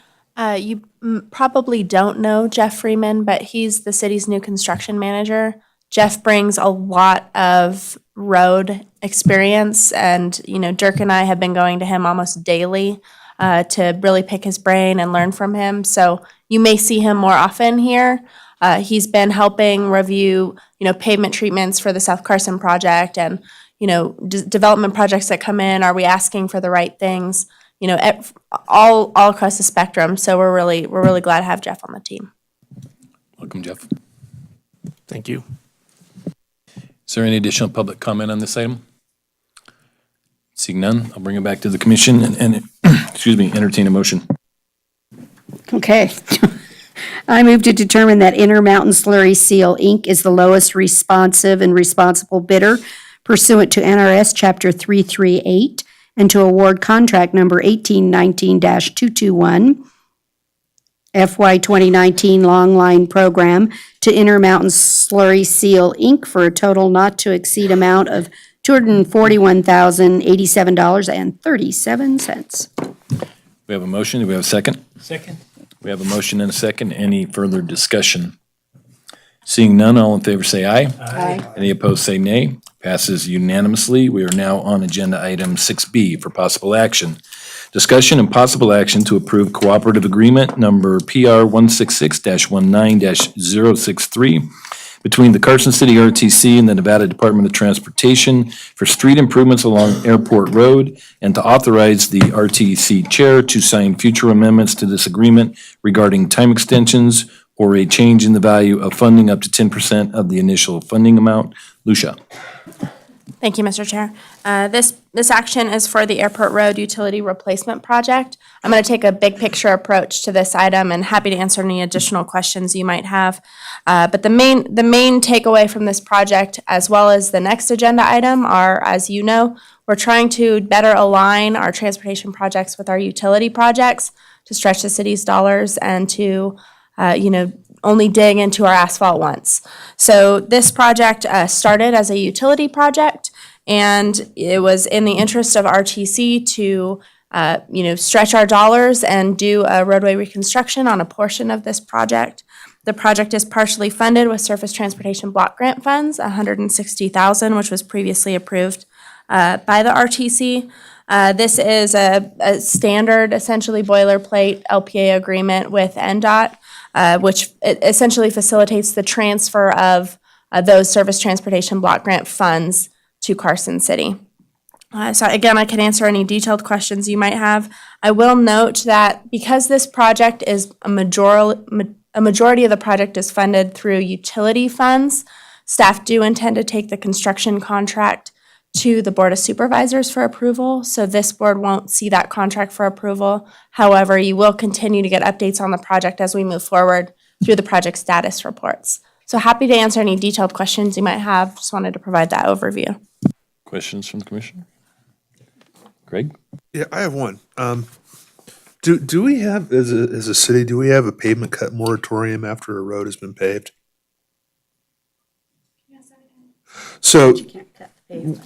You probably don't know Jeff Freeman, but he's the city's new construction manager. Jeff brings a lot of road experience, and, Dirk and I have been going to him almost daily to really pick his brain and learn from him. So you may see him more often here. He's been helping review, pavement treatments for the South Carson project and, development projects that come in. Are we asking for the right things? All across the spectrum. So we're really glad to have Jeff on the team. Welcome, Jeff. Thank you. Is there any additional public comment on this item? Seeing none, I'll bring it back to the commission and excuse me, entertain a motion. Okay. I move to determine that Intermountain Slurry Seal, Inc. is the lowest responsive and responsible bidder pursuant to NRS Chapter 338, and to award contract number 1819-221, FY 2019 Long Line Program to Intermountain Slurry Seal, Inc. for a total not to exceed amount of $241,087.37. We have a motion. Do we have a second? Second. We have a motion and a second. Any further discussion? Seeing none, all in favor say aye. Aye. Any opposed say nay. Passes unanimously. We are now on agenda item 6B for possible action. Discussion and possible action to approve cooperative agreement number PR 166-19-063 between the Carson City RTC and the Nevada Department of Transportation for street improvements along Airport Road, and to authorize the RTC chair to sign future amendments to this agreement regarding time extensions or a change in the value of funding up to 10% of the initial funding amount. Lucia. Thank you, Mr. Chair. This action is for the Airport Road Utility Replacement Project. I'm going to take a big picture approach to this item and happy to answer any additional questions you might have. But the main takeaway from this project, as well as the next agenda item, are, as you know, we're trying to better align our transportation projects with our utility projects to stretch the city's dollars and to, only dig into our asphalt once. So this project started as a utility project, and it was in the interest of RTC to, stretch our dollars and do a roadway reconstruction on a portion of this project. The project is partially funded with Surface Transportation Block Grant funds, $160,000, which was previously approved by the RTC. This is a standard, essentially boilerplate LPA agreement with NDOT, which essentially facilitates the transfer of those Surface Transportation Block Grant funds to Carson City. So again, I can answer any detailed questions you might have. I will note that because this project is a majority of the project is funded through utility funds, staff do intend to take the construction contract to the Board of Supervisors for approval, so this board won't see that contract for approval. However, you will continue to get updates on the project as we move forward through the project status reports. So happy to answer any detailed questions you might have. Just wanted to provide that overview. Questions from the commissioner? Greg? Yeah, I have one. Do we have, as a city, do we have a pavement cut moratorium after a road has been paved? So,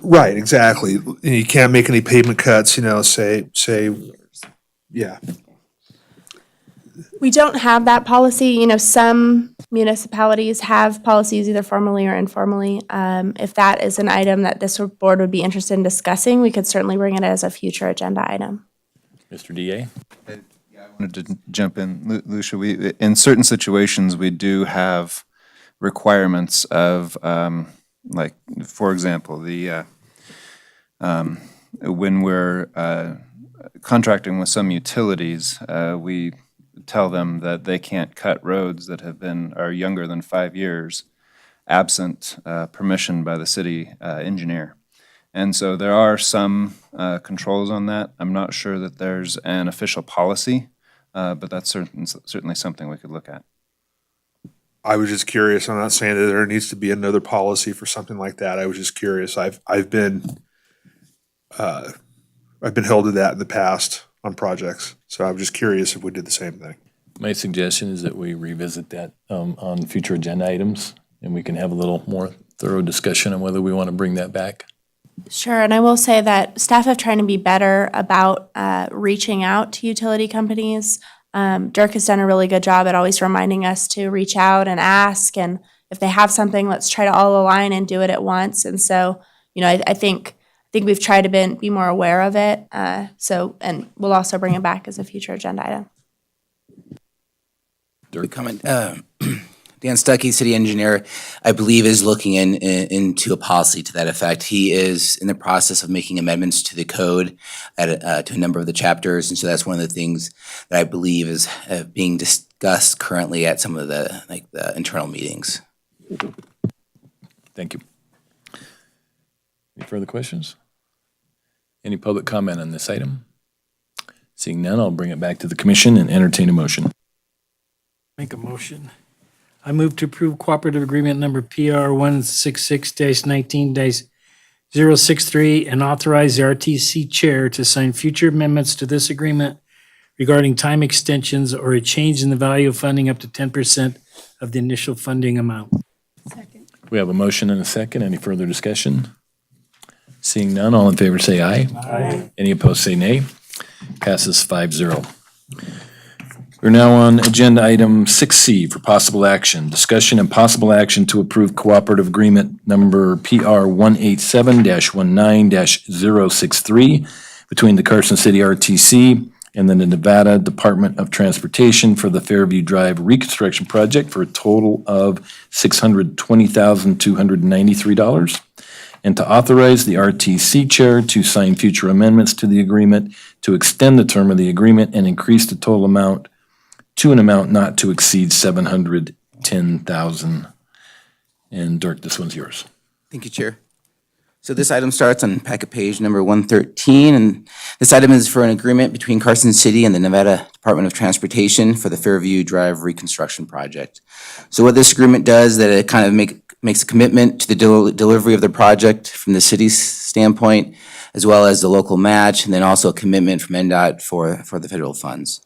right, exactly. You can't make any pavement cuts, say, yeah. We don't have that policy. Some municipalities have policies either formally or informally. If that is an item that this board would be interested in discussing, we could certainly bring it as a future agenda item. Mr. DA? I wanted to jump in. Lucia, in certain situations, we do have requirements of, like, for example, when we're contracting with some utilities, we tell them that they can't cut roads that are younger than 5 years, absent permission by the city engineer. And so there are some controls on that. I'm not sure that there's an official policy, but that's certainly something we could look at. I was just curious. I'm not saying that there needs to be another policy for something like that. I was just curious. I've been held to that in the past on projects, so I'm just curious if we did the same thing. My suggestion is that we revisit that on future agenda items, and we can have a little more thorough discussion on whether we want to bring that back. Sure, and I will say that staff have tried to be better about reaching out to utility companies. Dirk has done a really good job at always reminding us to reach out and ask, and if they have something, let's try to all align and do it at once. And so, I think we've tried to be more aware of it. And we'll also bring it back as a future agenda item. Quick comment. Dan Stuckey, city engineer, I believe is looking into a policy to that effect. He is in the process of making amendments to the code to a number of the chapters, and so that's one of the things that I believe is being discussed currently at some of the internal meetings. Thank you. Any further questions? Any public comment on this item? Seeing none, I'll bring it back to the commission and entertain a motion. Make a motion. I move to approve cooperative agreement number PR 166-19-063 and authorize the RTC chair to sign future amendments to this agreement regarding time extensions or a change in the value of funding up to 10% of the initial funding amount. We have a motion and a second. Any further discussion? Seeing none, all in favor say aye. Aye. Any opposed say nay. Passes 5-0. We're now on agenda item 6C for possible action. Discussion and possible action to approve cooperative agreement number PR 187-19-063 between the Carson City RTC and the Nevada Department of Transportation for the Fairview Drive reconstruction project for a total of $620,293. And to authorize the RTC chair to sign future amendments to the agreement to extend the term of the agreement and increase the total amount to an amount not to exceed $710,000. And Dirk, this one's yours. Thank you, Chair. So this item starts on packet page number 113, and this item is for an agreement between Carson City and the Nevada Department of Transportation for the Fairview Drive reconstruction project. So what this agreement does, that it kind of makes a commitment to the delivery of the project from the city's standpoint, as well as the local match, and then also a commitment from NDOT for the federal funds.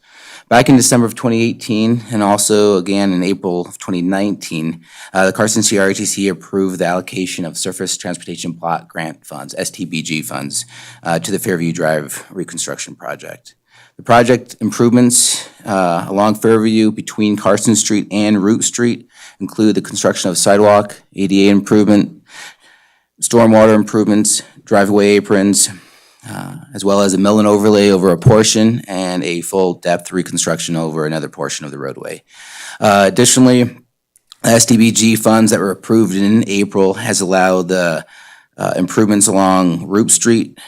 Back in December of 2018, and also again in April of 2019, the Carson City RTC approved the allocation of Surface Transportation Block Grant Funds, STBG funds, to the Fairview Drive reconstruction project. The project improvements along Fairview between Carson Street and Root Street include the construction of sidewalk, ADA improvement, stormwater improvements, driveway aprons, as well as a mill and overlay over a portion and a full depth reconstruction over another portion of the roadway. Additionally, STBG funds that were approved in April has allowed the improvements along Root Street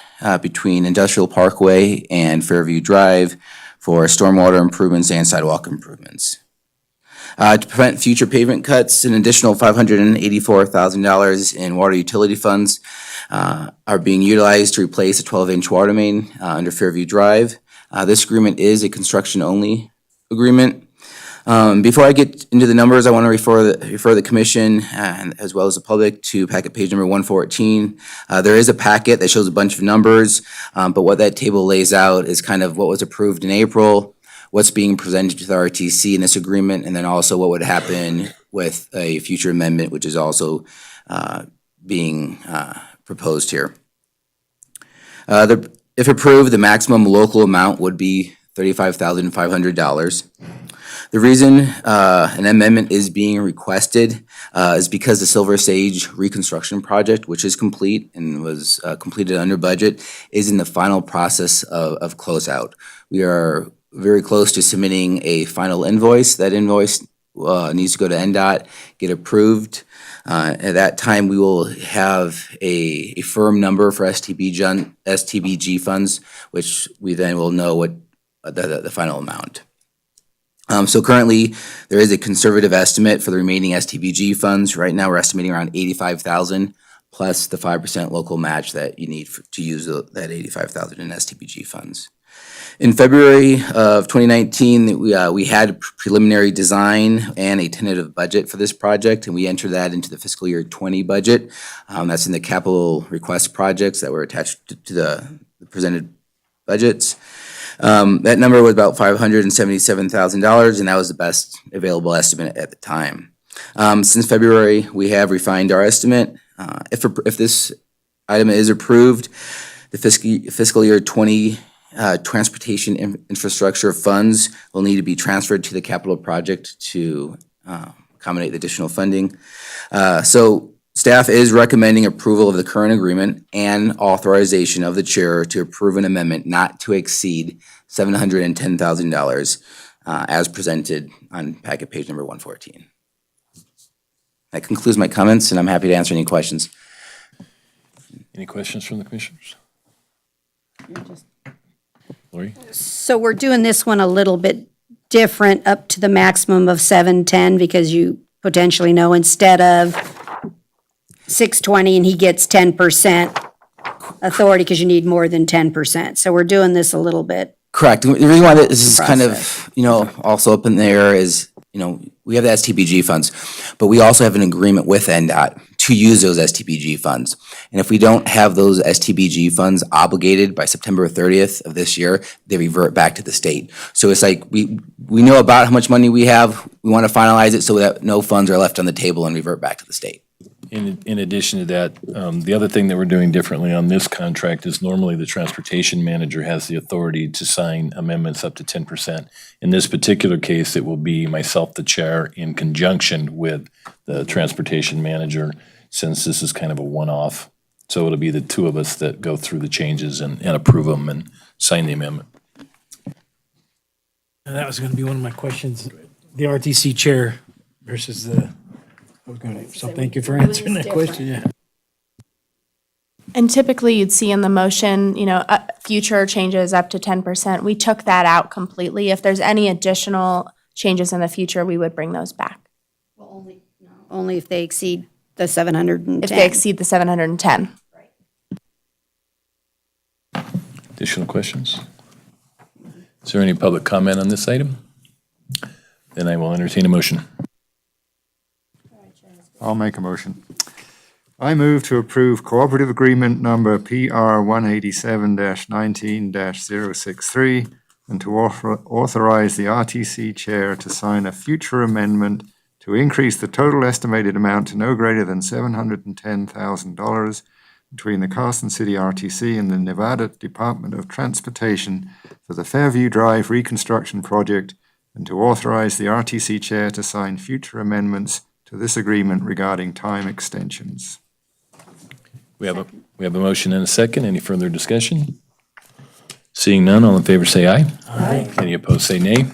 between Industrial Parkway and Fairview Drive for stormwater improvements and sidewalk improvements. To prevent future pavement cuts, an additional $584,000 in water utility funds are being utilized to replace a 12-inch water main under Fairview Drive. This agreement is a construction-only agreement. Before I get into the numbers, I want to refer the commission and as well as the public to packet page number 114. There is a packet that shows a bunch of numbers, but what that table lays out is kind of what was approved in April, what's being presented to the RTC in this agreement, and then also what would happen with a future amendment, which is also being proposed here. If approved, the maximum local amount would be $35,500. The reason an amendment is being requested is because the Silver Sage reconstruction project, which is complete and was completed under budget, is in the final process of closeout. We are very close to submitting a final invoice. That invoice needs to go to NDOT, get approved. At that time, we will have a firm number for STBG funds, which we then will know what the final amount. So currently, there is a conservative estimate for the remaining STBG funds. Right now, we're estimating around $85,000 plus the 5% local match that you need to use that $85,000 in STBG funds. In February of 2019, we had a preliminary design and a tentative budget for this project, and we entered that into the fiscal year 20 budget. That's in the capital request projects that were attached to the presented budgets. That number was about $577,000, and that was the best available estimate at the time. Since February, we have refined our estimate. If this item is approved, the fiscal year 20 transportation infrastructure funds will need to be transferred to the capital project to accommodate the additional funding. So staff is recommending approval of the current agreement and authorization of the chair to approve an amendment not to exceed $710,000 as presented on packet page number 114. That concludes my comments, and I'm happy to answer any questions. Any questions from the commissioners? Lori? So we're doing this one a little bit different, up to the maximum of 710, because you potentially know instead of 620 and he gets 10% authority because you need more than 10%. So we're doing this a little bit Correct. The reason why this is kind of, also up in the air is, we have the STBG funds, but we also have an agreement with NDOT to use those STBG funds. And if we don't have those STBG funds obligated by September 30th of this year, they revert back to the state. So it's like, we know about how much money we have. We want to finalize it so that no funds are left on the table and revert back to the state. In addition to that, the other thing that we're doing differently on this contract is normally the transportation manager has the authority to sign amendments up to 10%. In this particular case, it will be myself, the chair, in conjunction with the transportation manager, since this is kind of a one-off. So it'll be the two of us that go through the changes and approve them and sign the amendment. And that was going to be one of my questions, the RTC chair versus the, so thank you for answering that question, yeah. And typically you'd see in the motion, future changes up to 10%. We took that out completely. If there's any additional changes in the future, we would bring those back. Only if they exceed the 710. If they exceed the 710. Additional questions? Is there any public comment on this item? Then I will entertain a motion. I'll make a motion. I move to approve cooperative agreement number PR 187-19-063 and to authorize the RTC chair to sign a future amendment to increase the total estimated amount to no greater than $710,000 between the Carson City RTC and the Nevada Department of Transportation for the Fairview Drive reconstruction project, and to authorize the RTC chair to sign future amendments to this agreement regarding time extensions. We have a motion and a second. Any further discussion? Seeing none, all in favor say aye. Aye. Any opposed say nay.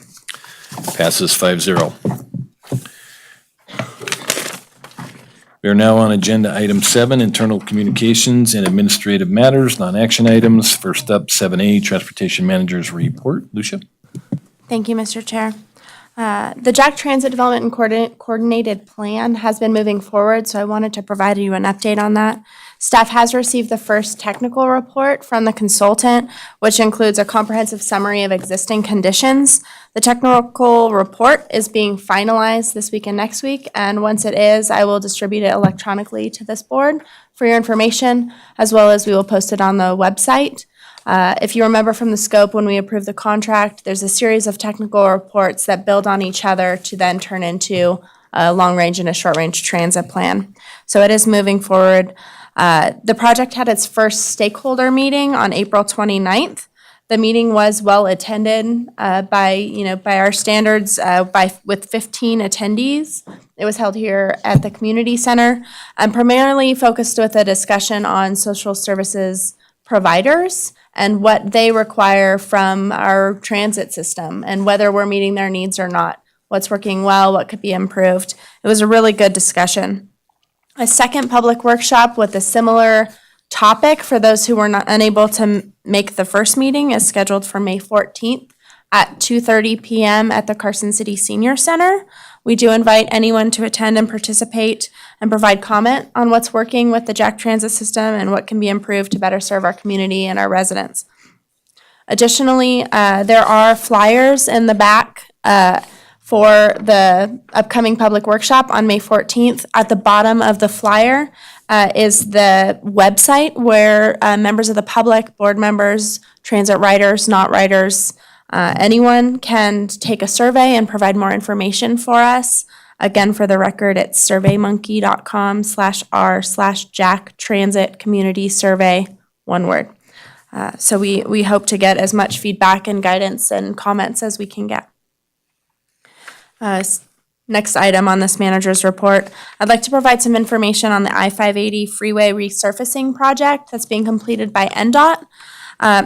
Passes 5-0. We are now on agenda item 7, internal communications and administrative matters, non-action items. First up, 7A, transportation manager's report. Lucia? Thank you, Mr. Chair. The Jack Transit Development and Coordinated Plan has been moving forward, so I wanted to provide you an update on that. Staff has received the first technical report from the consultant, which includes a comprehensive summary of existing conditions. The technical report is being finalized this week and next week, and once it is, I will distribute it electronically to this board for your information, as well as we will post it on the website. If you remember from the scope when we approved the contract, there's a series of technical reports that build on each other to then turn into a long-range and a short-range transit plan. So it is moving forward. The project had its first stakeholder meeting on April 29th. The meeting was well attended by our standards with 15 attendees. It was held here at the community center and primarily focused with a discussion on social services providers and what they require from our transit system and whether we're meeting their needs or not, what's working well, what could be improved. It was a really good discussion. A second public workshop with a similar topic for those who were not unable to make the first meeting is scheduled for May 14th at 2:30 p.m. at the Carson City Senior Center. We do invite anyone to attend and participate and provide comment on what's working with the Jack Transit system and what can be improved to better serve our community and our residents. Additionally, there are flyers in the back for the upcoming public workshop on May 14th. At the bottom of the flyer is the website where members of the public, board members, transit riders, not riders, anyone can take a survey and provide more information for us. Again, for the record, it's surveymonkey.com/r/Jack Transit Community Survey, one word. So we hope to get as much feedback and guidance and comments as we can get. Next item on this manager's report, I'd like to provide some information on the I-580 freeway resurfacing project that's being completed by NDOT.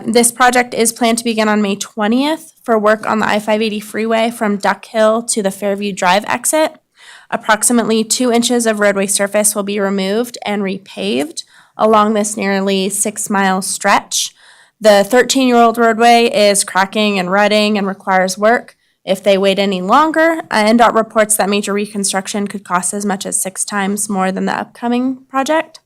This project is planned to begin on May 20th for work on the I-580 freeway from Duck Hill to the Fairview Drive exit. Approximately 2 inches of roadway surface will be removed and repaved along this nearly 6-mile stretch. The 13-year-old roadway is cracking and rutting and requires work. If they wait any longer, NDOT reports that major reconstruction could cost as much as 6 times more than the upcoming project.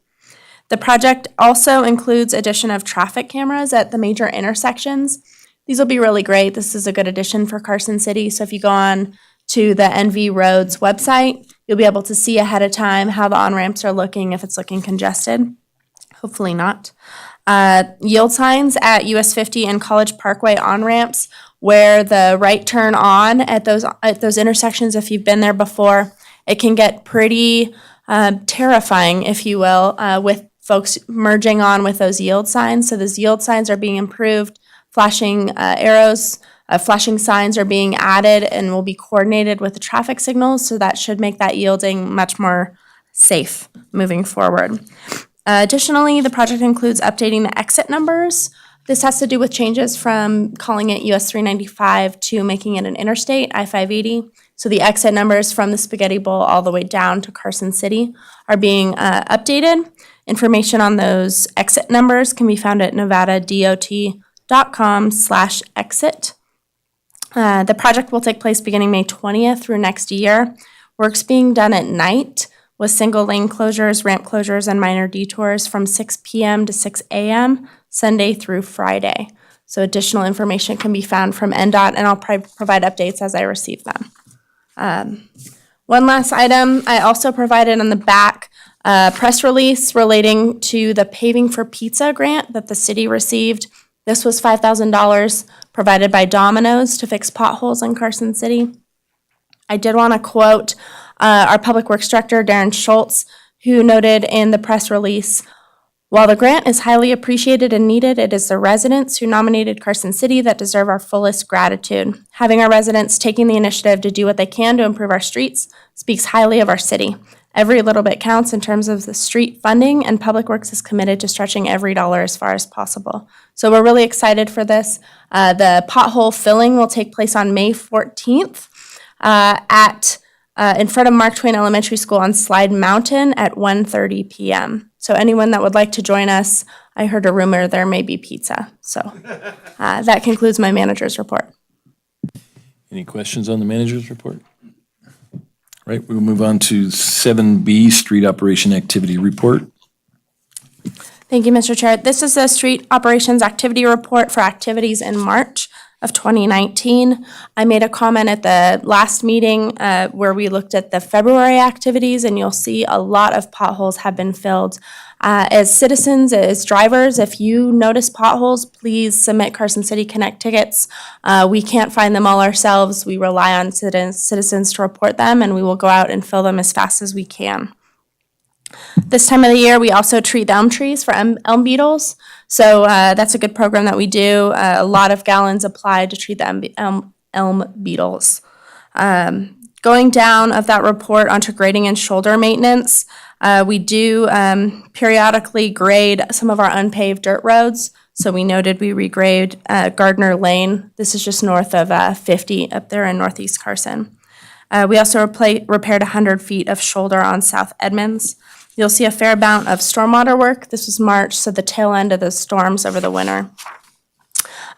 The project also includes addition of traffic cameras at the major intersections. These will be really great. This is a good addition for Carson City. So if you go on to the NV Roads website, you'll be able to see ahead of time how the on-ramps are looking, if it's looking congested. Hopefully not. Yield signs at US 50 and College Parkway on-ramps where the right turn on at those intersections, if you've been there before, it can get pretty terrifying, if you will, with folks merging on with those yield signs. So those yield signs are being improved, flashing arrows, flashing signs are being added and will be coordinated with the traffic signals, so that should make that yielding much more safe moving forward. Additionally, the project includes updating the exit numbers. This has to do with changes from calling it US 395 to making it an interstate, I-580. So the exit numbers from the Spaghetti Bowl all the way down to Carson City are being updated. Information on those exit numbers can be found at nevadadot.com/exit. The project will take place beginning May 20th through next year. Work's being done at night with single lane closures, ramp closures, and minor detours from 6 p.m. to 6 a.m., Sunday through Friday. So additional information can be found from NDOT, and I'll provide updates as I receive them. One last item, I also provided on the back press release relating to the Paving for Pizza grant that the city received. This was $5,000 provided by Domino's to fix potholes in Carson City. I did want to quote our Public Works Director, Darren Schultz, who noted in the press release, "While the grant is highly appreciated and needed, it is the residents who nominated Carson City that deserve our fullest gratitude. Having our residents taking the initiative to do what they can to improve our streets speaks highly of our city. Every little bit counts in terms of the street funding, and Public Works is committed to stretching every dollar as far as possible." So we're really excited for this. The pothole filling will take place on May 14th in front of Mark Twain Elementary School on Slide Mountain at 1:30 p.m. So anyone that would like to join us, I heard a rumor there may be pizza. So that concludes my manager's report. Any questions on the manager's report? Right, we'll move on to 7B, Street Operation Activity Report. Thank you, Mr. Chair. This is the Street Operations Activity Report for activities in March of 2019. I made a comment at the last meeting where we looked at the February activities, and you'll see a lot of potholes have been filled. As citizens, as drivers, if you notice potholes, please submit Carson City Connect tickets. We can't find them all ourselves. We rely on citizens to report them, and we will go out and fill them as fast as we can. This time of the year, we also treat the elm trees for elm beetles. So that's a good program that we do. A lot of gallons applied to treat the elm beetles. Going down of that report onto grading and shoulder maintenance, we do periodically grade some of our unpaved dirt roads. So we noted we regrade Gardner Lane. This is just north of 50 up there in Northeast Carson. We also repaired 100 feet of shoulder on South Edmonds. You'll see a fair amount of stormwater work. This was March, so the tail end of the storms over the winter.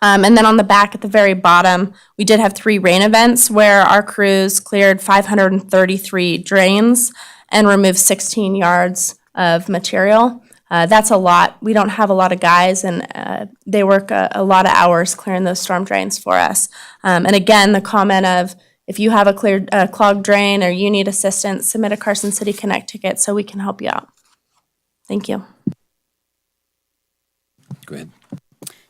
And then on the back at the very bottom, we did have 3 rain events where our crews cleared 533 drains and removed 16 yards of material. That's a lot. We don't have a lot of guys, and they work a lot of hours clearing those storm drains for us. And again, the comment of, if you have a clogged drain or you need assistance, submit a Carson City Connect ticket so we can help you out. Thank you. Go ahead.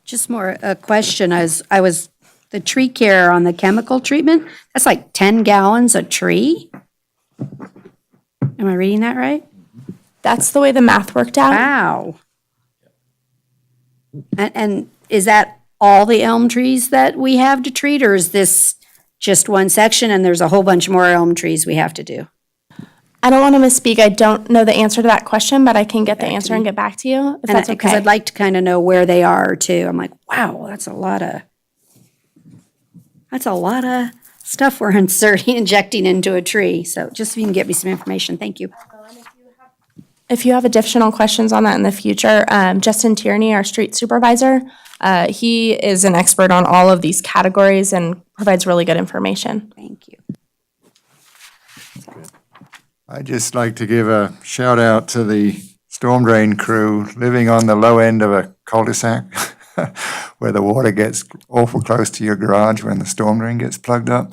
Just more a question, the tree care on the chemical treatment, that's like 10 gallons a tree? Am I reading that right? That's the way the math worked out. Wow. And is that all the elm trees that we have to treat, or is this just one section and there's a whole bunch more elm trees we have to do? I don't want to misspeak. I don't know the answer to that question, but I can get the answer and get back to you if that's okay. Because I'd like to kind of know where they are too. I'm like, wow, that's a lot of stuff we're injecting into a tree. So just if you can get me some information, thank you. If you have additional questions on that in the future, Justin Tierney, our street supervisor, he is an expert on all of these categories and provides really good information. Thank you. I'd just like to give a shout out to the storm drain crew living on the low end of a cul-de-sac. where the water gets awful close to your garage when the storm drain gets plugged up.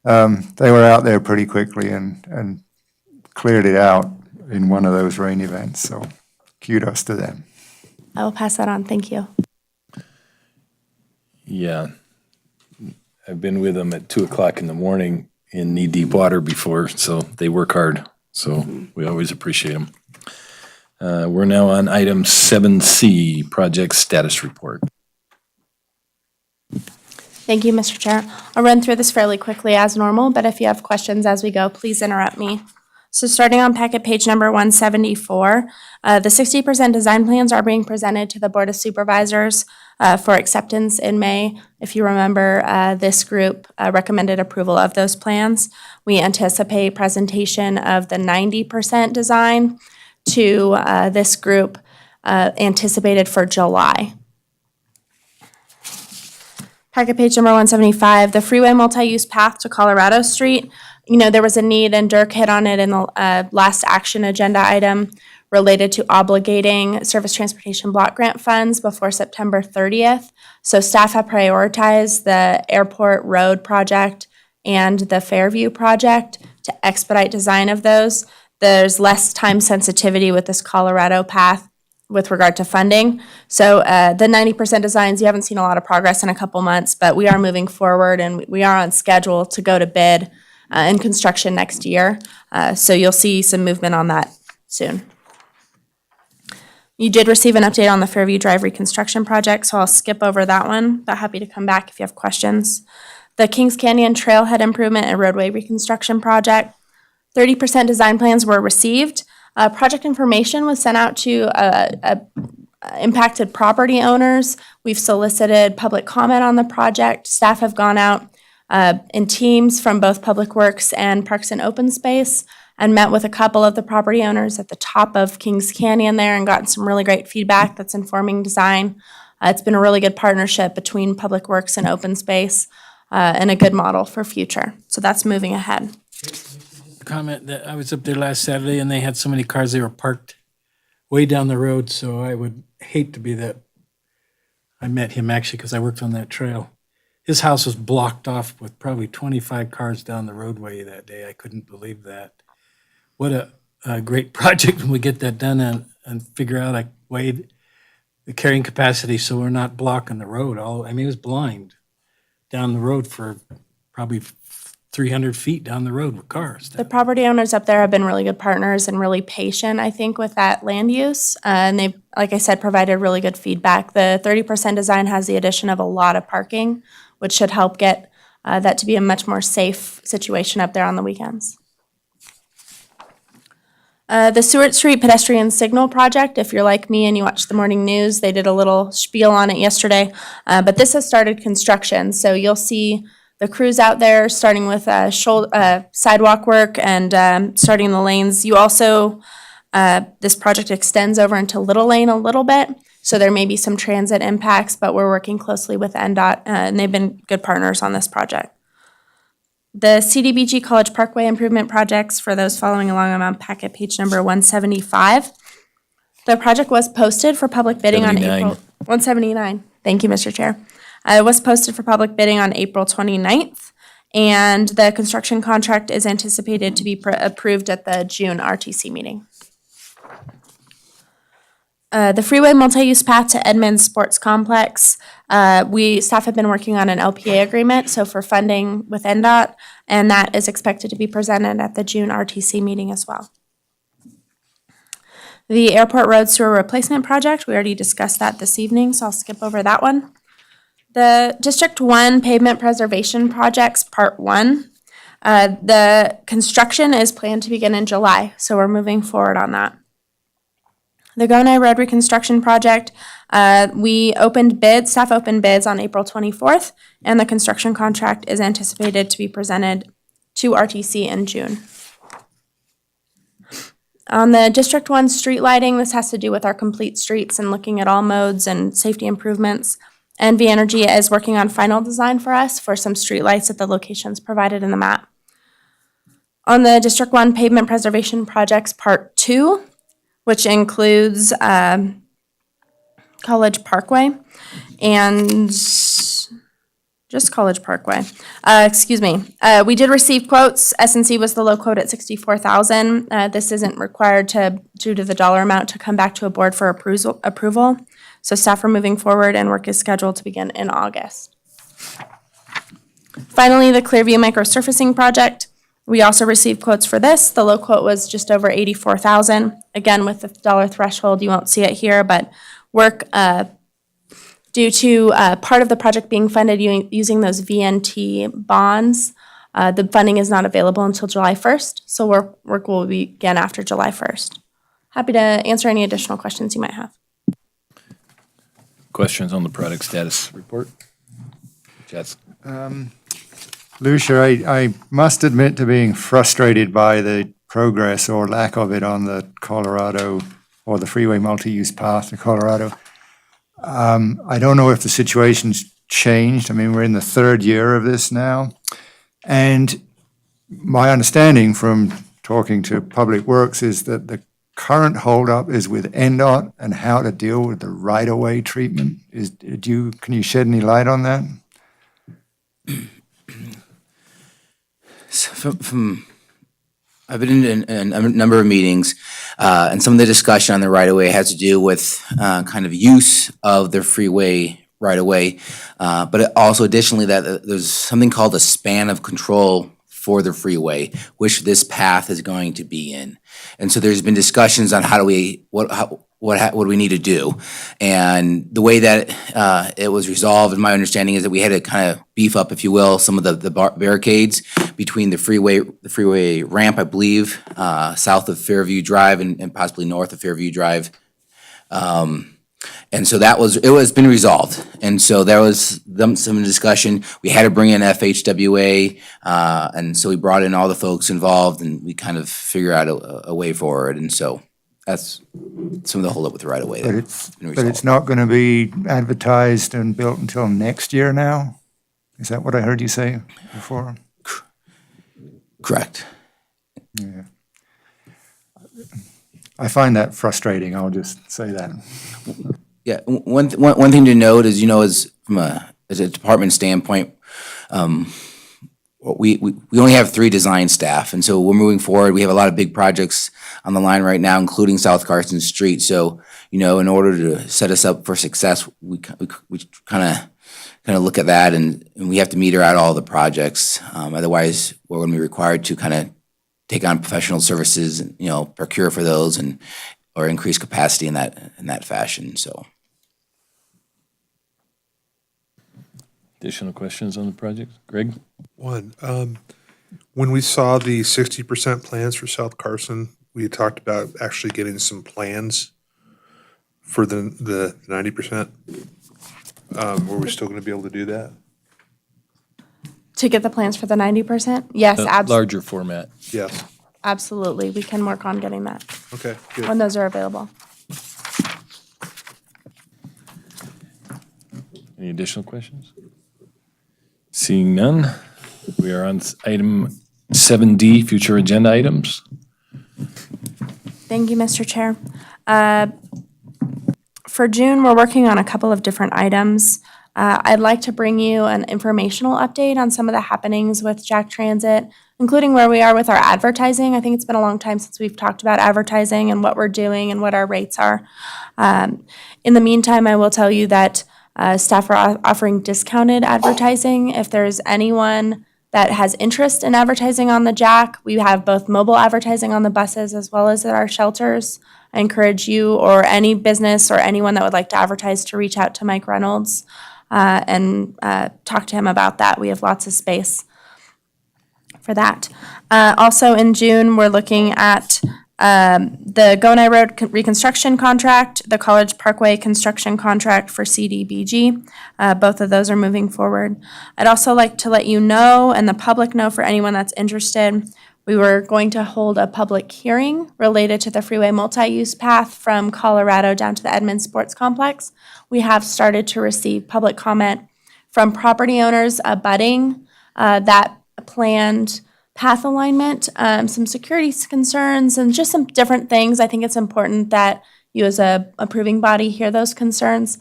They were out there pretty quickly and cleared it out in one of those rain events, so kudos to them. I will pass that on. Thank you. Yeah. I've been with them at 2:00 in the morning in knee-deep water before, so they work hard. So we always appreciate them. We're now on item 7C, project status report. Thank you, Mr. Chair. I'll run through this fairly quickly as normal, but if you have questions as we go, please interrupt me. So starting on packet page number 174, the 60% design plans are being presented to the Board of Supervisors for acceptance in May. If you remember, this group recommended approval of those plans. We anticipate presentation of the 90% design to this group anticipated for July. Packet page number 175, the freeway multi-use path to Colorado Street. You know, there was a need, and Dirk hit on it in the last action agenda item related to obligating Surface Transportation Block Grant funds before September 30th. So staff have prioritized the airport road project and the Fairview project to expedite design of those. There's less time sensitivity with this Colorado path with regard to funding. So the 90% designs, you haven't seen a lot of progress in a couple months, but we are moving forward and we are on schedule to go to bid in construction next year. So you'll see some movement on that soon. You did receive an update on the Fairview Drive reconstruction project, so I'll skip over that one, but happy to come back if you have questions. The Kings Canyon Trailhead Improvement and Roadway Reconstruction Project, 30% design plans were received. Project information was sent out to impacted property owners. We've solicited public comment on the project. Staff have gone out in teams from both Public Works and Parks and Open Space and met with a couple of the property owners at the top of Kings Canyon there and gotten some really great feedback that's informing design. It's been a really good partnership between Public Works and Open Space and a good model for future. So that's moving ahead. Comment that I was up there last Saturday and they had so many cars, they were parked way down the road, so I would hate to be that. I met him actually because I worked on that trail. His house was blocked off with probably 25 cars down the roadway that day. I couldn't believe that. What a great project when we get that done and figure out a way, the carrying capacity so we're not blocking the road. It was blind down the road for probably 300 feet down the road with cars. The property owners up there have been really good partners and really patient, I think, with that land use. And they've, like I said, provided really good feedback. The 30% design has the addition of a lot of parking, which should help get that to be a much more safe situation up there on the weekends. The Seward Street Pedestrian Signal Project, if you're like me and you watch the morning news, they did a little spiel on it yesterday. But this has started construction, so you'll see the crews out there starting with sidewalk work and starting the lanes. You also, this project extends over into Little Lane a little bit, so there may be some transit impacts, but we're working closely with NDOT, and they've been good partners on this project. The CDBG College Parkway Improvement Projects, for those following along, I'm on packet page number 175. The project was posted for public bidding on April 179. Thank you, Mr. Chair. It was posted for public bidding on April 29th, and the construction contract is anticipated to be approved at the June RTC meeting. The freeway multi-use path to Edmonds Sports Complex, staff have been working on an LPA agreement, so for funding with NDOT, and that is expected to be presented at the June RTC meeting as well. The Airport Road Sewer Replacement Project, we already discussed that this evening, so I'll skip over that one. The District 1 Pavement Preservation Projects, Part 1. The construction is planned to begin in July, so we're moving forward on that. The Gonai Road Reconstruction Project, staff opened bids on April 24th, and the construction contract is anticipated to be presented to RTC in June. On the District 1 street lighting, this has to do with our complete streets and looking at all modes and safety improvements. NV Energy is working on final design for us for some street lights at the locations provided in the map. On the District 1 Pavement Preservation Projects Part 2, which includes College Parkway, and just College Parkway. Excuse me. We did receive quotes. S&C was the low quote at $64,000. This isn't required due to the dollar amount to come back to a board for approval. So staff are moving forward and work is scheduled to begin in August. Finally, the Clearview microsurfacing project. We also received quotes for this. The low quote was just over $84,000. Again, with the dollar threshold, you won't see it here, but work due to part of the project being funded using those VNT bonds, the funding is not available until July 1st, so work will begin after July 1st. Happy to answer any additional questions you might have. Questions on the product status report? Jess? Lucia, I must admit to being frustrated by the progress or lack of it on the Colorado or the freeway multi-use path to Colorado. I don't know if the situation's changed. I mean, we're in the third year of this now. And my understanding from talking to Public Works is that the current holdup is with NDOT and how to deal with the right-of-way treatment. Can you shed any light on that? I've been in a number of meetings, and some of the discussion on the right-of-way has to do with kind of use of the freeway right-of-way, but also additionally that there's something called a span of control for the freeway, which this path is going to be in. And so there's been discussions on what do we need to do? And the way that it was resolved, in my understanding, is that we had to kind of beef up, if you will, some of the barricades between the freeway ramp, I believe, south of Fairview Drive and possibly north of Fairview Drive. And so it was been resolved. And so there was some discussion. We had to bring in FHWA, and so we brought in all the folks involved, and we kind of figure out a way forward. And so that's some of the holdup with the right of way. But it's not going to be advertised and built until next year now? Is that what I heard you say before? Correct. Yeah. I find that frustrating, I'll just say that. Yeah, one thing to note is, as from as a department standpoint, we only have 3 design staff, and so we're moving forward. We have a lot of big projects on the line right now, including South Carson Street. So, in order to set us up for success, we kind of look at that, and we have to meter out all the projects. Otherwise, we're going to be required to kind of take on professional services, and, procure for those or increase capacity in that fashion. So, Additional questions on the project? Greg? One, when we saw the 60% plans for South Carson, we had talked about actually getting some plans for the 90%. Were we still going to be able to do that? To get the plans for the 90%? Yes, Larger format. Yes. absolutely. We can work on getting that Okay, good. when those are available. Any additional questions? Seeing none, we are on item 7D, future agenda items. Thank you, Mr. Chair. For June, we're working on a couple of different items. I'd like to bring you an informational update on some of the happenings with Jack Transit, including where we are with our advertising. I think it's been a long time since we've talked about advertising and what we're doing and what our rates are. In the meantime, I will tell you that staff are offering discounted advertising. If there's anyone that has interest in advertising on the Jack, we have both mobile advertising on the buses as well as at our shelters. I encourage you or any business or anyone that would like to advertise to reach out to Mike Reynolds and talk to him about that. We have lots of space for that. Also in June, we're looking at the Gonai Road reconstruction contract, the College Parkway construction contract for CDBG. Both of those are moving forward. I'd also like to let you know, and the public know for anyone that's interested, we were going to hold a public hearing related to the freeway multi-use path from Colorado down to the Edmonds Sports Complex. We have started to receive public comment from property owners abutting that planned path alignment, some security concerns, and just some different things. I think it's important that you as a approving body hear those concerns.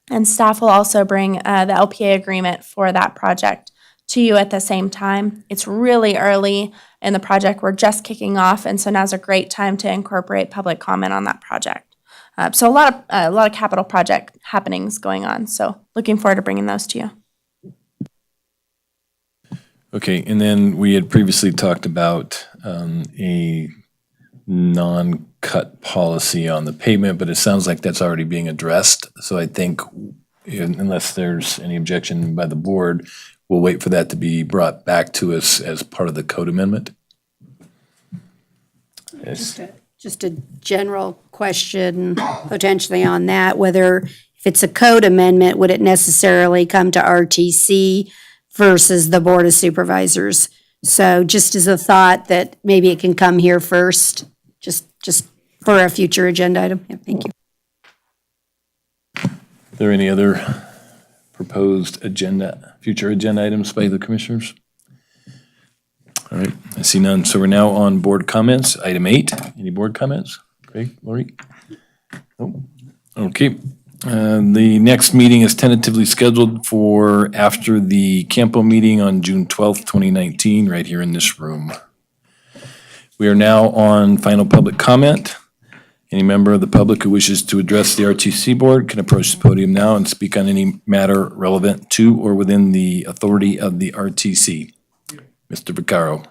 And staff will also bring the LPA agreement for that project to you at the same time. It's really early in the project. We're just kicking off, and so now's a great time to incorporate public comment on that project. So a lot of capital project happenings going on. So looking forward to bringing those to you. Okay, and then we had previously talked about a non-cut policy on the pavement, but it sounds like that's already being addressed. So I think, unless there's any objection by the board, we'll wait for that to be brought back to us as part of the code amendment. Yes. Just a general question potentially on that, whether if it's a code amendment, would it necessarily come to RTC versus the Board of Supervisors? So just as a thought that maybe it can come here first, just for a future agenda item. Yeah, thank you. Are there any other proposed future agenda items by the commissioners? All right, I see none. So we're now on board comments. Item 8, any board comments? Craig, Lori? Nope. Okay. The next meeting is tentatively scheduled for after the CAMPO meeting on June 12th, 2019, right here in this room. We are now on final public comment. Any member of the public who wishes to address the RTC board can approach the podium now and speak on any matter relevant to or within the authority of the RTC. Mr. Vaccaro.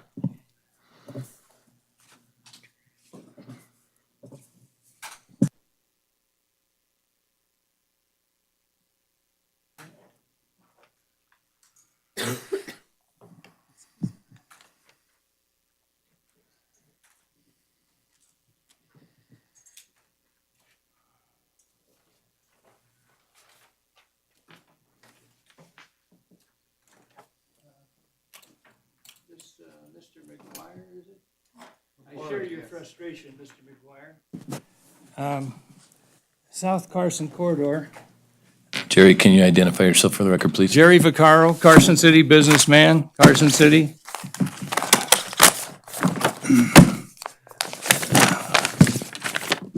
Mr. McGuire, is it? I share your frustration, Mr. McGuire. South Carson corridor. Jerry, can you identify yourself for the record, please? Jerry Vaccaro, Carson City businessman, Carson City.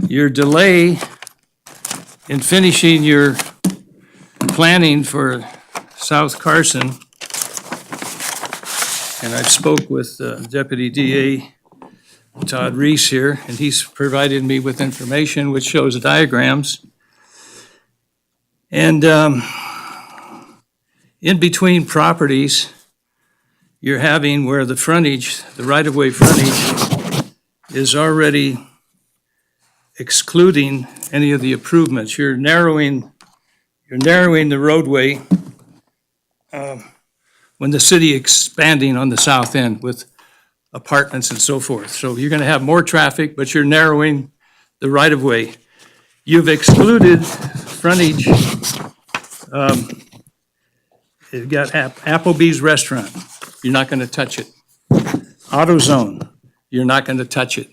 Your delay in finishing your planning for South Carson, and I've spoke with Deputy DA Todd Reese here, and he's provided me with information which shows diagrams. And in between properties, you're having where the frontage, the right-of-way frontage, is already excluding any of the improvements. You're narrowing the roadway when the city expanding on the south end with apartments and so forth. So you're going to have more traffic, but you're narrowing the right-of-way. You've excluded frontage. You've got Applebee's restaurant. You're not going to touch it. AutoZone, you're not going to touch it.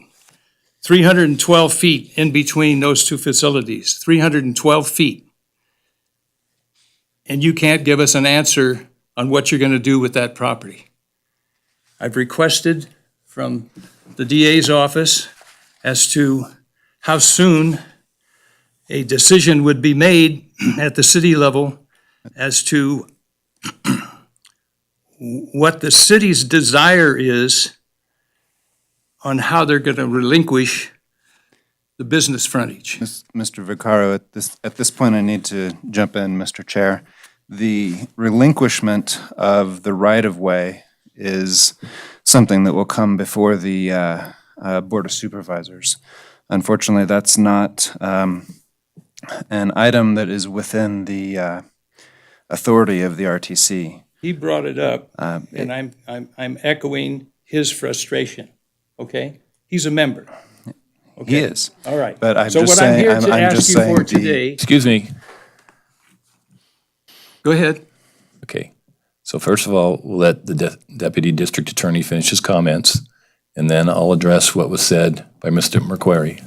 312 feet in between those two facilities, 312 feet. And you can't give us an answer on what you're going to do with that property. I've requested from the DA's office as to how soon a decision would be made at the city level as to what the city's desire is on how they're going to relinquish the business frontage. Mr. Vaccaro, at this point, I need to jump in, Mr. Chair. The relinquishment of the right-of-way is something that will come before the Board of Supervisors. Unfortunately, that's not an item that is within the authority of the RTC. He brought it up, and I'm echoing his frustration, okay? He's a member. Okay? He is. All right. But I'm So just what I'm saying, here to I'm just ask you saying for the- today, Excuse me. go ahead. Okay. So first of all, we'll let the Deputy District Attorney finish his comments, and then I'll address what was said by Mr. McQuarrie.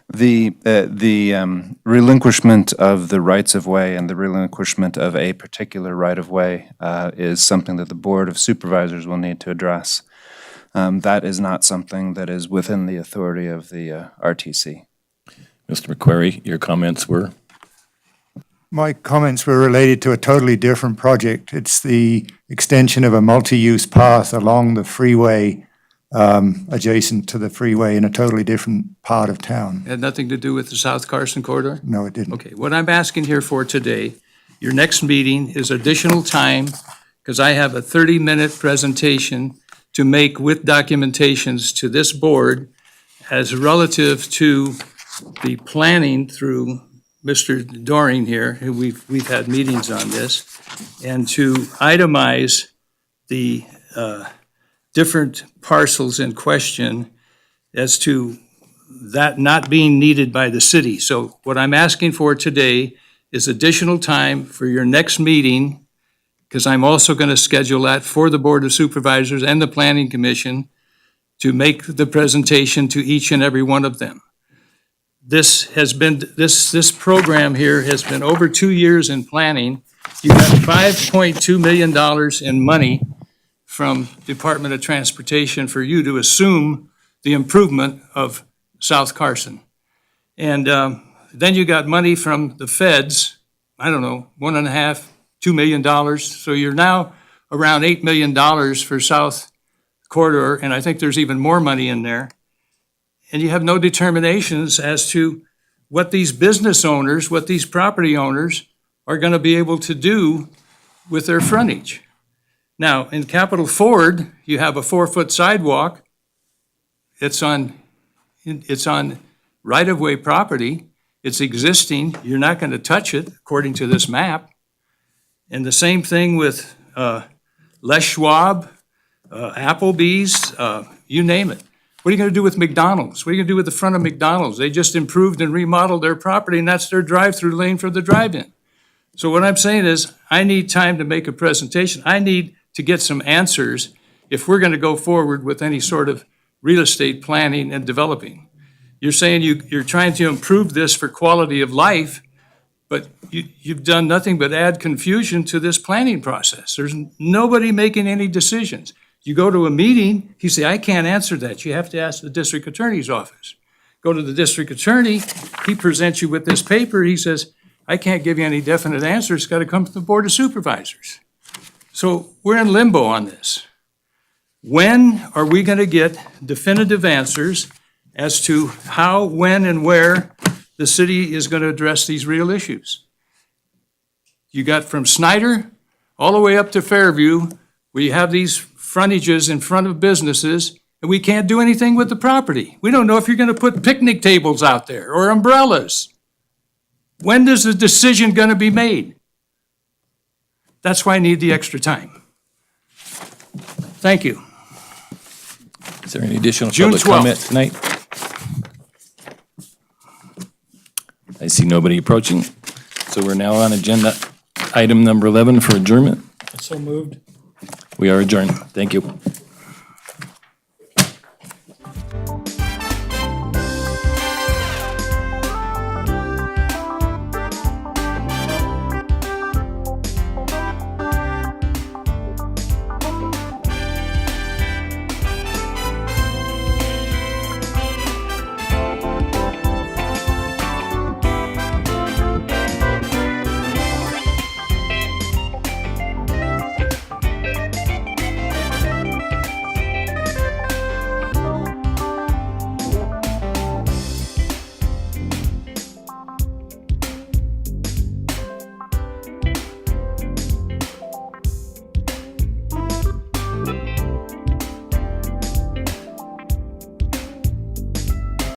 The relinquishment of the rights-of-way and the relinquishment of a particular right-of-way is something that the Board of Supervisors will need to address. That is not something that is within the authority of the RTC. Mr. McQuarrie, your comments were? My comments were related to a totally different project. It's the extension of a multi-use path along the freeway, adjacent to the freeway in a totally different part of town. Had nothing to do with the South Carson corridor? No, it didn't. Okay, what I'm asking here for today, your next meeting is additional time, because I have a 30-minute presentation to make with documentations to this board as relative to the planning through Mr. Doring here, who we've had meetings on this, and to itemize the different parcels in question as to that not being needed by the city. So what I'm asking for today is additional time for your next meeting, because I'm also going to schedule that for the Board of Supervisors and the Planning Commission to make the presentation to each and every one of them. This has been, this program here has been over 2 years in planning. You got $5.2 million in money from Department of Transportation for you to assume the improvement of South Carson. And then you got money from the feds, I don't know, $1.5, $2 million. So you're now around $8 million for South Corridor, and I think there's even more money in there. And you have no determinations as to what these business owners, what these property owners are going to be able to do with their frontage. Now, in Capitol Ford, you have a 4-foot sidewalk. It's on right-of-way property. It's existing. You're not going to touch it, according to this map. And the same thing with Les Schwab, Applebee's, you name it. What are you going to do with McDonald's? What are you going to do with the front of McDonald's? They just improved and remodeled their property, and that's their drive-through lane for the drive-in. So what I'm saying is, I need time to make a presentation. I need to get some answers if we're going to go forward with any sort of real estate planning and developing. You're saying you're trying to improve this for quality of life, but you've done nothing but add confusion to this planning process. There's nobody making any decisions. You go to a meeting, you say, I can't answer that. You have to ask the district attorney's office. Go to the district attorney, he presents you with this paper, he says, I can't give you any definite answer, it's got to come from the Board of Supervisors. So we're in limbo on this. When are we going to get definitive answers as to how, when, and where the city is going to address these real issues? You got from Snyder all the way up to Fairview, where you have these frontages in front of businesses, and we can't do anything with the property. We don't know if you're going to put picnic tables out there or umbrellas. When is the decision going to be made? That's why I need the extra time. Thank you. Is there any additional June public 12th. comment tonight? I see nobody approaching. So we're now on agenda item number 11 for adjournment. So moved. We are adjourned. Thank you.